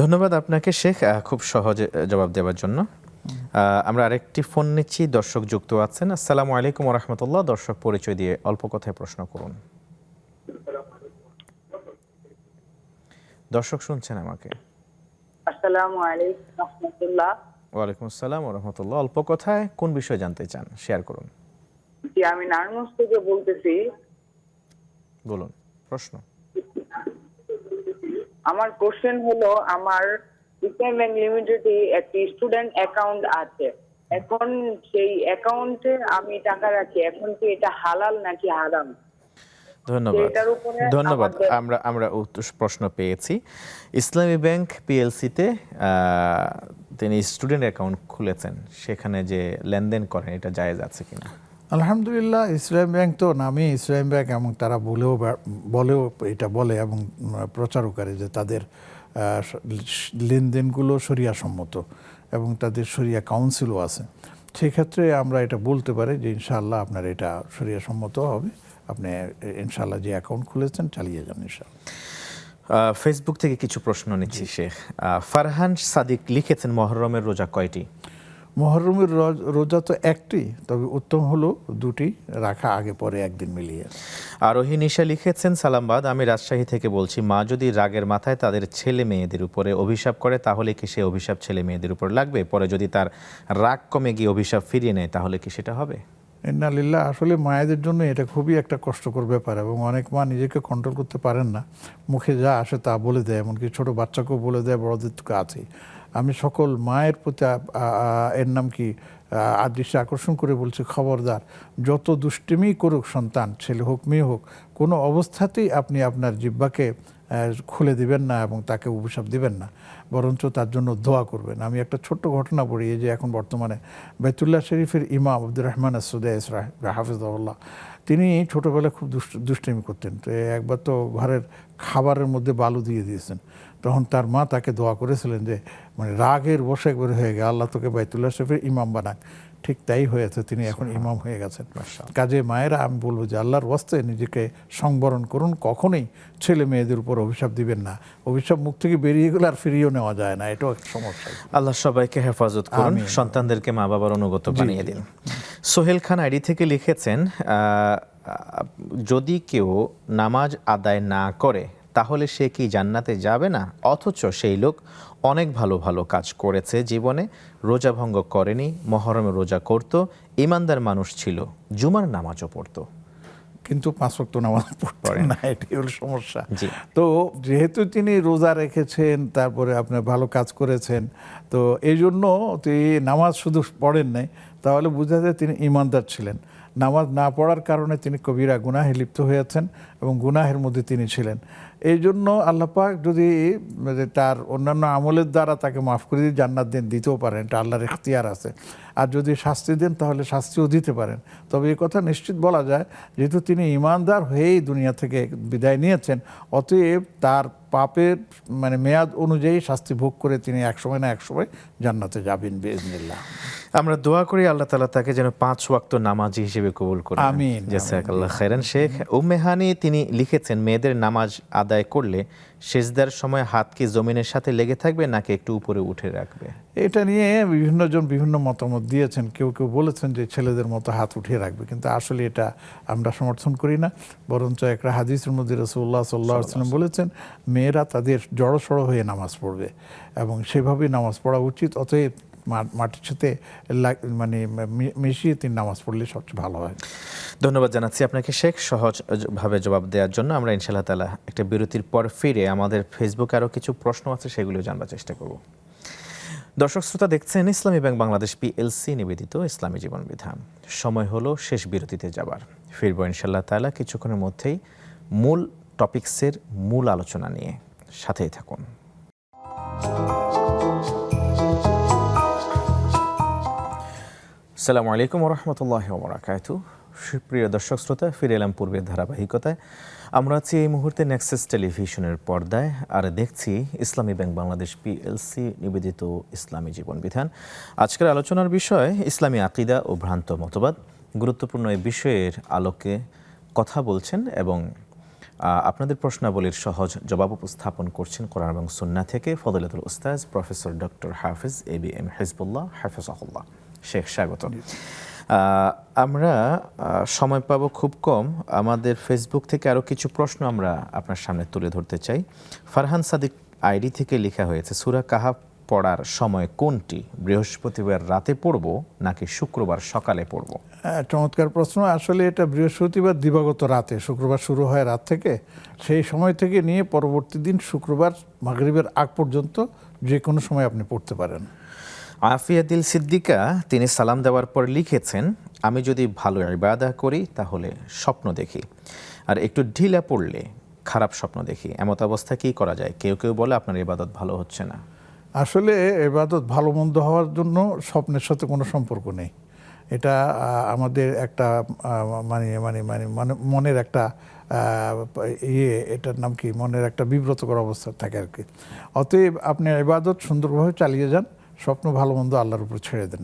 ধন্যবাদ আপনাকে শেখ, খুব সহজে জবাব দেওয়ার জন্য। আমরা আরেকটি ফোন নিচ্ছি, দর্শক যুক্ত আছেন। আসসালামু আলাইকুম ওয়া রাহমাতুল্লাহ। দর্শক পরিচয় দিয়ে অল্প কথায় প্রশ্ন করুন। দর্শক শুনছেন আমাকে? আসসালামু আলাইকুম রাহমাতুল্লাহ। ওয়ালাইকুম আসসালাম ওয়া রাহমাতুল্লাহ। অল্প কথায় কোন বিষয় জানতে চান, শেয়ার করুন। জি, আমি নারায়ণগঞ্জ থেকে বলতেছি। বলুন প্রশ্ন। আমার কোশ্চেন হলো, আমার ইসলাম ব্যাংক লিমিটেডে একটি স্টুডেন্ট অ্যাকাউন্ট আছে। এখন সেই অ্যাকাউন্টে আমি টাকা রাখি, এখন কি এটা হালাল নাকি হারাম? ধন্যবাদ। এটার উপরে ধন্যবাদ। আমাদের- আমরা প্রশ্ন পেয়েছি। ইসলামী ব্যাংক পিএলসিতে তিনি স্টুডেন্ট অ্যাকাউন্ট খুলেছেন, সেখানে যে লেনদেন করেন এটা জায়েজ আছে কিনা? আলহামদুলিল্লাহ, ইসলাম ব্যাংক তো নামে ইসলাম ব্যাংক, এবং তারা বলেও এটা বলে এবং প্রচারও করে যে তাদের লেনদেনগুলো শরিয়া সম্মত এবং তাদের শরিয়া কাউন্সিলও আছে। সেক্ষেত্রে আমরা এটা বলতে পারি যে ইনশাআল্লাহ আপনার এটা শরিয়া সম্মত হবে। আপনি ইনশাআল্লাহ যে অ্যাকাউন্ট খুলেছেন চালিয়ে যান ইনশাআল্লাহ। ফেসবুক থেকে কিছু প্রশ্ন নিচ্ছি শেখ। ফারহান সাদিক লিখেছেন, মহররমের রোজা কয়টি? মহররমের রোজা তো একটি, তবে উত্তম হলো দুটি রাখা, আগে পরে একদিন মিলিয়ে। আরোহী নিশা লিখেছেন, সালামবাদ, আমি রাজশাহী থেকে বলছি, মা যদি রাগের মাথায় তাদের ছেলে মেয়েদের উপরে অভিশাপ করে তাহলে কি সে অভিশাপ ছেলে মেয়েদের উপর লাগবে? পরে যদি তার রাগ কমে গিয়ে অভিশাপ ফিরিয়ে নেয় তাহলে কি সেটা হবে? ইন্না লিল্লাহ, আসলে মায়েদের জন্য এটা খুবই একটা কষ্টকর ব্যাপার, এবং অনেক মা নিজেকে কন্ট্রোল করতে পারেন না, মুখে যা আসে তা বলে দেয়, এমনকি ছোট বাচ্চাকেও বলে দেয়, বড়দের তো আছেই। আমি সকল মায়ের প্রতি এর নাম কি দৃষ্টি আকর্ষণ করে বলছি, খবরদার, যত দুষ্টিমি করুক সন্তান, ছেলে হোক মেয়ে হোক, কোনো অবস্থাতেই আপনি আপনার জিহ্বাকে খুলে দিবেন না এবং তাকে অভিশাপ দিবেন না, বরঞ্চ তার জন্য দোয়া করবেন। আমি একটা ছোট্ট ঘটনা পড়ি, এই যে এখন বর্তমানে বাইতুল্লাহ শরীফের ইমাম আব্দুর রহমান আসুদাইস হাফিজুল্লাহ, তিনি ছোটোবেলায় খুব দুষ্টামি করতেন। তো একবার তো ঘরের খাবারের মধ্যে বালু দিয়ে দিয়েছেন, তখন তার মা তাকে দোয়া করেছিলেন যে মানে রাগের বশে একবার হয়ে গেছে, আল্লাহ তোকে বাইতুল্লাহ শরীফের ইমাম বানাক। ঠিক তাই হয়েছে, তিনি এখন ইমাম হয়ে গেছেন। কাজে মায়েরা, আমি বলবো যে আল্লাহর ওয়াস্তে নিজেকে সংবরণ করুন, কখনোই ছেলে মেয়েদের উপর অভিশাপ দিবেন না। অভিশাপ মুখ থেকে বেরিয়ে গেলে আর ফিরিয়েও নেওয়া যায় না, এটাও একটা সমস্যা। আল্লাহ সবাইকে হেফাজত করুন, সন্তানদেরকে মা বাবার অনুগত বানিয়ে দিন। সোহেল খান আইডি থেকে লিখেছেন, যদি কেউ নামাজ আদায় না করে তাহলে সে কি জান্নাতে যাবে না? অথচ সেই লোক অনেক ভালো ভালো কাজ করেছে জীবনে, রোজা ভঙ্গ করেনি, মহরমে রোজা করত, ইমানদার মানুষ ছিল, জুমার নামাজও পড়তো, কিন্তু 5 ওয়াক্ত নামাজ পড়েন না, এটাই হলো সমস্যা। তো যেহেতু তিনি রোজা রেখেছেন, তারপরে আপনার ভালো কাজ করেছেন, তো এই জন্য তিনি নামাজ শুধু পড়েন নাই, তাহলে বোঝা যায় তিনি ইমানদার ছিলেন। নামাজ না পড়ার কারণে তিনি কবিরা গুনাহে লিপ্ত হয়েছেন এবং গুনাহের মধ্যে তিনি ছিলেন। এই জন্য আল্লাহ পাক যদি তার অন্যান্য আমলের দ্বারা তাকে মাফ করে দিয়ে জান্নাত দিতেও পারেন, এটা আল্লাহর ইখতিয়ার আছে। আর যদি শাস্তি দেন তাহলে শাস্তিও দিতে পারেন। তবে এই কথা নিশ্চিত বলা যায়, যেহেতু তিনি ইমানদার হয়েই দুনিয়া থেকে বিদায় নিয়েছেন, অতএব তার পাপের মানে মেয়াদ অনুযায়ী শাস্তি ভোগ করে তিনি একসময় না একসময় জান্নাতে যাবেন বিইজনিল্লাহ। আমরা দোয়া করি আল্লাহ তাআলা তাকে যেন 5 ওয়াক্ত নামাজি হিসেবে কবুল করেন। আমিন। জাযাকাল্লাহ খাইরান। শেখ উম্মে হানি তিনি লিখেছেন, মেয়েদের নামাজ আদায় করলে সেজদার সময় হাত কি জমিনের সাথে লেগে থাকবে নাকি একটু উপরে উঠে রাখবে? এটা নিয়ে বিভিন্নজন বিভিন্ন মতামত দিয়েছেন। কেউ কেউ বলেছেন যে ছেলেদের মতো হাত উঠিয়ে রাখবে, কিন্তু আসলে এটা আমরা সমর্থন করি না। বরঞ্চ একটা হাদিসের মধ্যে রাসূলুল্লাহ সাল্লাল্লাহু আলাইহি ওয়াসাল্লাম বলেছেন, মেয়েরা তাদের জড়সড় হয়ে নামাজ পড়বে এবং সেভাবেই নামাজ পড়া উচিত। অতএব মাটির সাথে মানে মিশিয়ে তিনি নামাজ পড়লে সবচেয়ে ভালো হয়। ধন্যবাদ জানাচ্ছি আপনাকে শেখ, সহজভাবে জবাব দেওয়ার জন্য। আমরা ইনশাআল্লাহ তাআলা একটা বিরতির পর ফিরে আমাদের ফেসবুকে আরও কিছু প্রশ্ন আছে, সেগুলো জানবার চেষ্টা করব। দর্শক শ্রোতা দেখছেন ইসলামী ব্যাংক বাংলাদেশ পিএলসি নিবেদিত ইসলামী জীবন বিধান। সময় হলো শেষ বিরতিতে যাবার। ফিরবো ইনশাআল্লাহ তাআলা কিছুক্ষণের মধ্যেই মূল টপিকসের মূল আলোচনা নিয়ে। সাথেই থাকুন। আসসালামু আলাইকুম ওরহমতুল্লাহি ওবরাকাতু। সুপ্রিয় দর্শক শ্রোতা, ফিরে এলাম পূর্বের ধারাবাহিকতায়। আমরা আছি এই মুহূর্তে নেক্সাস টেলিভিশনের পর্দায় আর দেখছি ইসলামী ব্যাংক বাংলাদেশ পিএলসি নিবেদিত ইসলামী জীবন বিধান। আজকের আলোচনার বিষয় ইসলামী আকিদা ও ভ্রান্ত মতবাদ। গুরুত্বপূর্ণ এই বিষয়ের আলোকে কথা বলছেন এবং আপনাদের প্রশ্নাবলীর সহজ জবাব উপস্থাপন করছেন কোরআন এবং সুন্নাহ থেকে ফজিলাতুল উস্তাজ প্রফেসর ডক্টর হাফিজ ABM হিজবুল্লাহ হাফিজাহুল্লাহ। শেখ স্বাগত। আমরা সময় পাবো খুব কম। আমাদের ফেসবুক থেকে আরও কিছু প্রশ্ন আমরা আপনার সামনে তুলে ধরতে চাই। ফারহান সাদিক আইডি থেকে লেখা হয়েছে, সূরা কাহাফ পড়ার সময় কোনটি? বৃহস্পতিবার রাতে পড়ব নাকি শুক্রবার সকালে পড়ব? চমৎকার প্রশ্ন। আসলে এটা বৃহস্পতিবার দিবাগত রাতে, শুক্রবার শুরু হয় রাত থেকে, সেই সময় থেকে নিয়ে পরবর্তী দিন শুক্রবার মাগরিবের আগ পর্যন্ত যে কোনো সময় আপনি পড়তে পারেন। আফিয়া দিল সিদ্দিকা তিনি সালাম দেওয়ার পর লিখেছেন, আমি যদি ভালো ইবাদত করি তাহলে স্বপ্ন দেখি, আর একটু ঢিলা পড়লে খারাপ স্বপ্ন দেখি। এমত অবস্থায় কী করা যায়? কেউ কেউ বলে আপনার ইবাদত ভালো হচ্ছে না। আসলে ইবাদত ভালো মন্দ হওয়ার জন্য স্বপ্নের সাথে কোনো সম্পর্ক নেই। এটা আমাদের একটা মনের একটা এটার নাম কি, মনের একটা বিব্রতকর অবস্থা থাকে আর কি। অতএব আপনি ইবাদত সুন্দরভাবে চালিয়ে যান, স্বপ্ন ভালো মন্দ আল্লাহর উপর ছেড়ে দেন।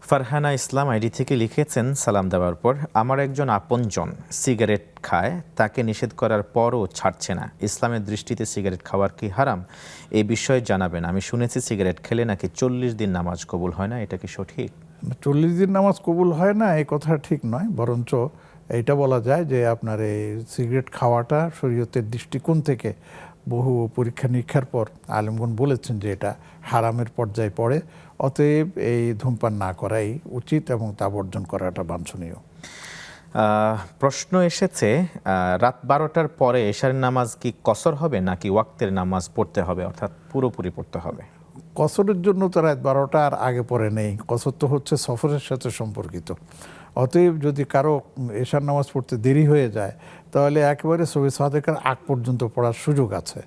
ফারহানা ইসলাম আইডি থেকে লিখেছেন, সালাম দেওয়ার পর আমার একজন আপনজন সিগারেট খায়, তাকে নিষেধ করার পরও ছাড়ছে না। ইসলামের দৃষ্টিতে সিগারেট খাওয়ার কি হারাম? এই বিষয়ে জানাবেন। আমি শুনেছি সিগারেট খেলে নাকি 40 দিন নামাজ কবুল হয় না, এটা কি সঠিক? 40 দিন নামাজ কবুল হয় না এই কথা ঠিক নয়, বরঞ্চ এটা বলা যায় যে আপনার এই সিগারেট খাওয়াটা শরীয়তের দৃষ্টিকোণ থেকে বহু পরীক্ষা নিরীক্ষার পর আলেমগণ বলেছেন যে এটা হারামের পর্যায়ে পড়ে। অতএব এই ধূমপান না করাই উচিত এবং তা বর্জন করাটা বাঞ্ছনীয়। প্রশ্ন এসেছে, রাত 12টার পরে এশার নামাজ কি কসর হবে নাকি ওয়াক্তের নামাজ পড়তে হবে, অর্থাৎ পুরোপুরি পড়তে হবে? কসরের জন্য তো রাত 12টার আগে পরে নেই। কসর তো হচ্ছে সফরের সাথে সম্পর্কিত। অতএব যদি কারো এশার নামাজ পড়তে দেরি হয়ে যায় তাহলে একেবারে সুবহে সাদেকের আগ পর্যন্ত পড়ার সুযোগ আছে,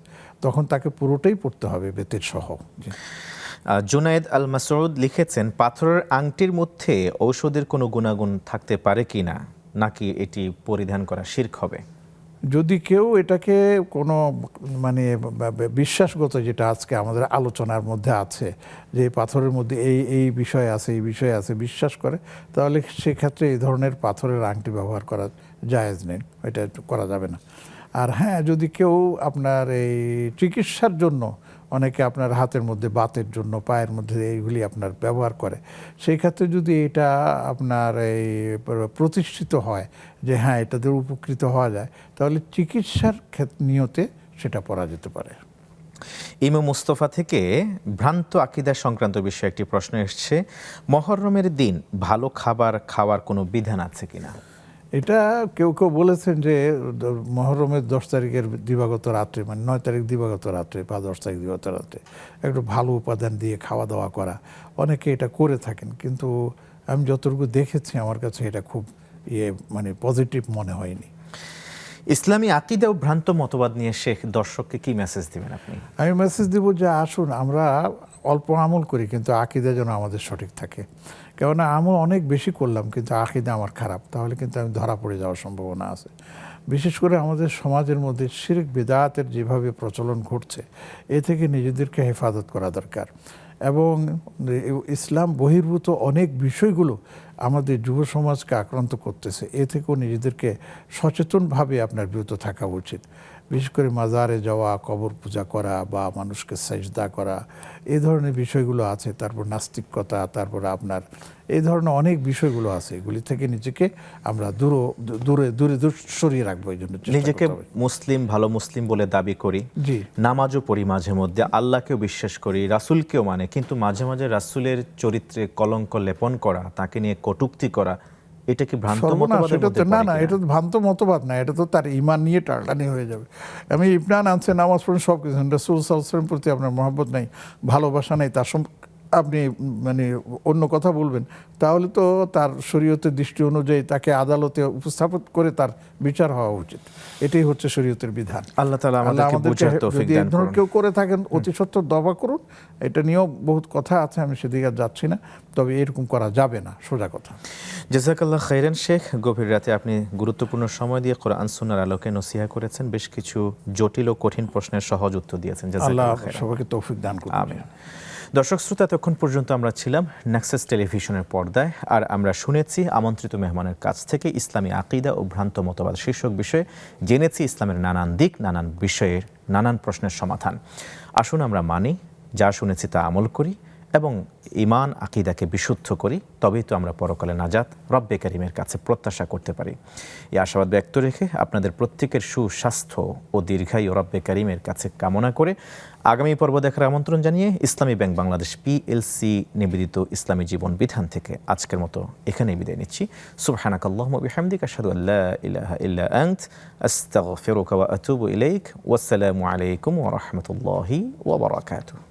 তখন তাকে পুরোটাই পড়তে হবে বেতের সহ। জুনায়েদ আল মাসউদ লিখেছেন, পাথরের আংটির মধ্যে ঔষধের কোনো গুণাগুণ থাকতে পারে কি না, নাকি এটি পরিধান করা শিরক হবে? যদি কেউ এটাকে কোনো বিশ্বাসগত, যেটা আজকে আমাদের আলোচনার মধ্যে আছে যে পাথরের মধ্যে এই বিষয় আছে, এই বিষয় আছে, বিশ্বাস করে, তাহলে সেক্ষেত্রে এই ধরনের পাথরের আংটি ব্যবহার করা জায়েজ নেই, এটা করা যাবে না। আর হ্যাঁ, যদি কেউ আপনার এই চিকিৎসার জন্য, অনেকে আপনার হাতের মধ্যে বাতের জন্য, পায়ের মধ্যে এইগুলি আপনার ব্যবহার করে, সেই ক্ষেত্রে যদি এটা আপনার এই প্রতিষ্ঠিত হয় যে হ্যাঁ এটাতে উপকৃত হওয়া যায়, তাহলে চিকিৎসার নিয়তে সেটা পরা যেতে পারে। ইমাম মুস্তফা থেকে ভ্রান্ত আকীদা সংক্রান্ত বিষয়ে একটি প্রশ্ন এসেছে, মুহররমের দিন ভালো খাবার খাওয়ার কোনো বিধান আছে কিনা? এটা কেউ কেউ বলেছেন যে মুহররমের 10 তারিখের দিবাগত রাত্রে, 9 তারিখ দিবাগত রাত্রে বা 10 তারিখ দিবাগত রাত্রে একটু ভালো উপাদান দিয়ে খাওয়া দাওয়া করা, অনেকে এটা করে থাকেন, কিন্তু আমি যতটুকু দেখেছি আমার কাছে এটা খুব পজিটিভ মনে হয়নি। ইসলামী আকীদা ও ভ্রান্ত মতবাদ নিয়ে শেখ দর্শককে কি মেসেজ দিবেন আপনি? আমি মেসেজ দেব যে আসুন আমরা অল্প আমল করি, কিন্তু আকীদা যেন আমাদের সঠিক থাকে। কেননা আমল অনেক বেশি করলাম কিন্তু আকীদা আমার খারাপ, তাহলে কিন্তু আমি ধরা পড়ে যাওয়ার সম্ভাবনা আছে। বিশেষ করে আমাদের সমাজের মধ্যে শিরক বিদআতের যেভাবে প্রচলন ঘটছে, এ থেকে নিজেদেরকে হেফাজত করা দরকার। এবং ইসলাম বহির্ভূত অনেক বিষয়গুলো আমাদের যুব সমাজকে আক্রান্ত করতেছে, এ থেকেও নিজেদেরকে সচেতনভাবে আপনার বিরত থাকা উচিত। বিশেষ করে মাজারে যাওয়া, কবর পূজা করা বা মানুষকে সেজদা করা, এই ধরনের বিষয়গুলো আছে। তারপর নাস্তিকতা, তারপর আপনার এই ধরনের অনেক বিষয়গুলো আছে, এগুলি থেকে নিজেকে আমরা দূরে সরিয়ে রাখবো। এই জন্য নিজেকে মুসলিম, ভালো মুসলিম বলে দাবি করি, জি, নামাজও পড়ি মাঝে মধ্যে, আল্লাহকেও বিশ্বাস করি, রাসূলকেও মানে, কিন্তু মাঝে মাঝে রাসূলের চরিত্রে কলঙ্ক লেপন করা, তাকে নিয়ে কটূক্তি করা, এটা কি ভ্রান্ত মতবাদের মধ্যে পড়ে? না, এটা তো ভ্রান্ত মতবাদ না, এটা তো তার ঈমান নিয়ে টালটানি হয়ে যাবে। আমি ইমরান আনছে নামাজ পড়েন সব কিছু, রাসূল সাল্লাল্লাহু আলাইহি ওয়াসাল্লামের প্রতি আপনার মহব্বত নাই, ভালোবাসা নেই, তার আপনি মানে অন্য কথা বলবেন, তাহলে তো তার শরীয়তের দৃষ্টি অনুযায়ী তাকে আদালতে উপস্থাপন করে তার বিচার হওয়া উচিত। এটাই হচ্ছে শরীয়তের বিধান। আল্লাহ তাআলা আমাদেরকে বোঝার তৌফিক যদি দান এই ধরনের করুন। কেউ করে থাকেন অতি সত্বর দবা করুন। এটা নিয়েও বহুত কথা আছে, আমি সেদিকে আর যাচ্ছি না, তবে এরকম করা যাবে না, সোজা কথা। জাযাকাল্লাহ খাইরান শেখ, গভীর রাতে আপনি গুরুত্বপূর্ণ সময় দিয়ে কোরআন সুন্নাহর আলোকে নসিহা করেছেন, বেশ কিছু জটিল ও কঠিন প্রশ্নের সহজ উত্তর দিয়েছেন। আল্লাহ জাযাকাল্লাহ খাইরান। সবাইকে তৌফিক দান করুন। আমিন। দর্শক শ্রোতা, তখন পর্যন্ত আমরা ছিলাম নেক্সাস টেলিভিশনের পর্দায়, আর আমরা শুনেছি আমন্ত্রিত মেহমানের কাছ থেকে ইসলামী আকীদা ও ভ্রান্ত মতবাদ শীর্ষক বিষয়ে জেনেছি ইসলামের নানান দিক, নানান বিষয়ের নানান প্রশ্নের সমাধান। আসুন আমরা মানি, যা শুনেছি তা আমল করি এবং ঈমান আকীদাকে বিশুদ্ধ করি, তবেই তো আমরা পরকালে নাজাত রব্বে কারীমের কাছে প্রত্যাশা করতে পারি। এই আশাবাদ ব্যক্ত রেখে আপনাদের প্রত্যেকের সুস্বাস্থ্য ও দীর্ঘায়ু রব্বে কারীমের কাছে কামনা করে আগামী পর্ব দেখার আমন্ত্রণ জানিয়ে ইসলামী ব্যাংক বাংলাদেশ পিএলসি নিবেদিত ইসলামী জীবন বিধান থেকে আজকের মতো এখানেই বিদায় নিচ্ছি। সুবহানাকাল্লাহুম্মা ওয়া বিহামদিকা আশহাদু আল্লা ইলাহা ইল্লা আনত আস্তাগফিরুকা ওয়া আতুবু ইলাইক। ওয়াসসালামু আলাইকুম ওয়া রাহমাতুল্লাহি ওয়া বারাকাতুহু।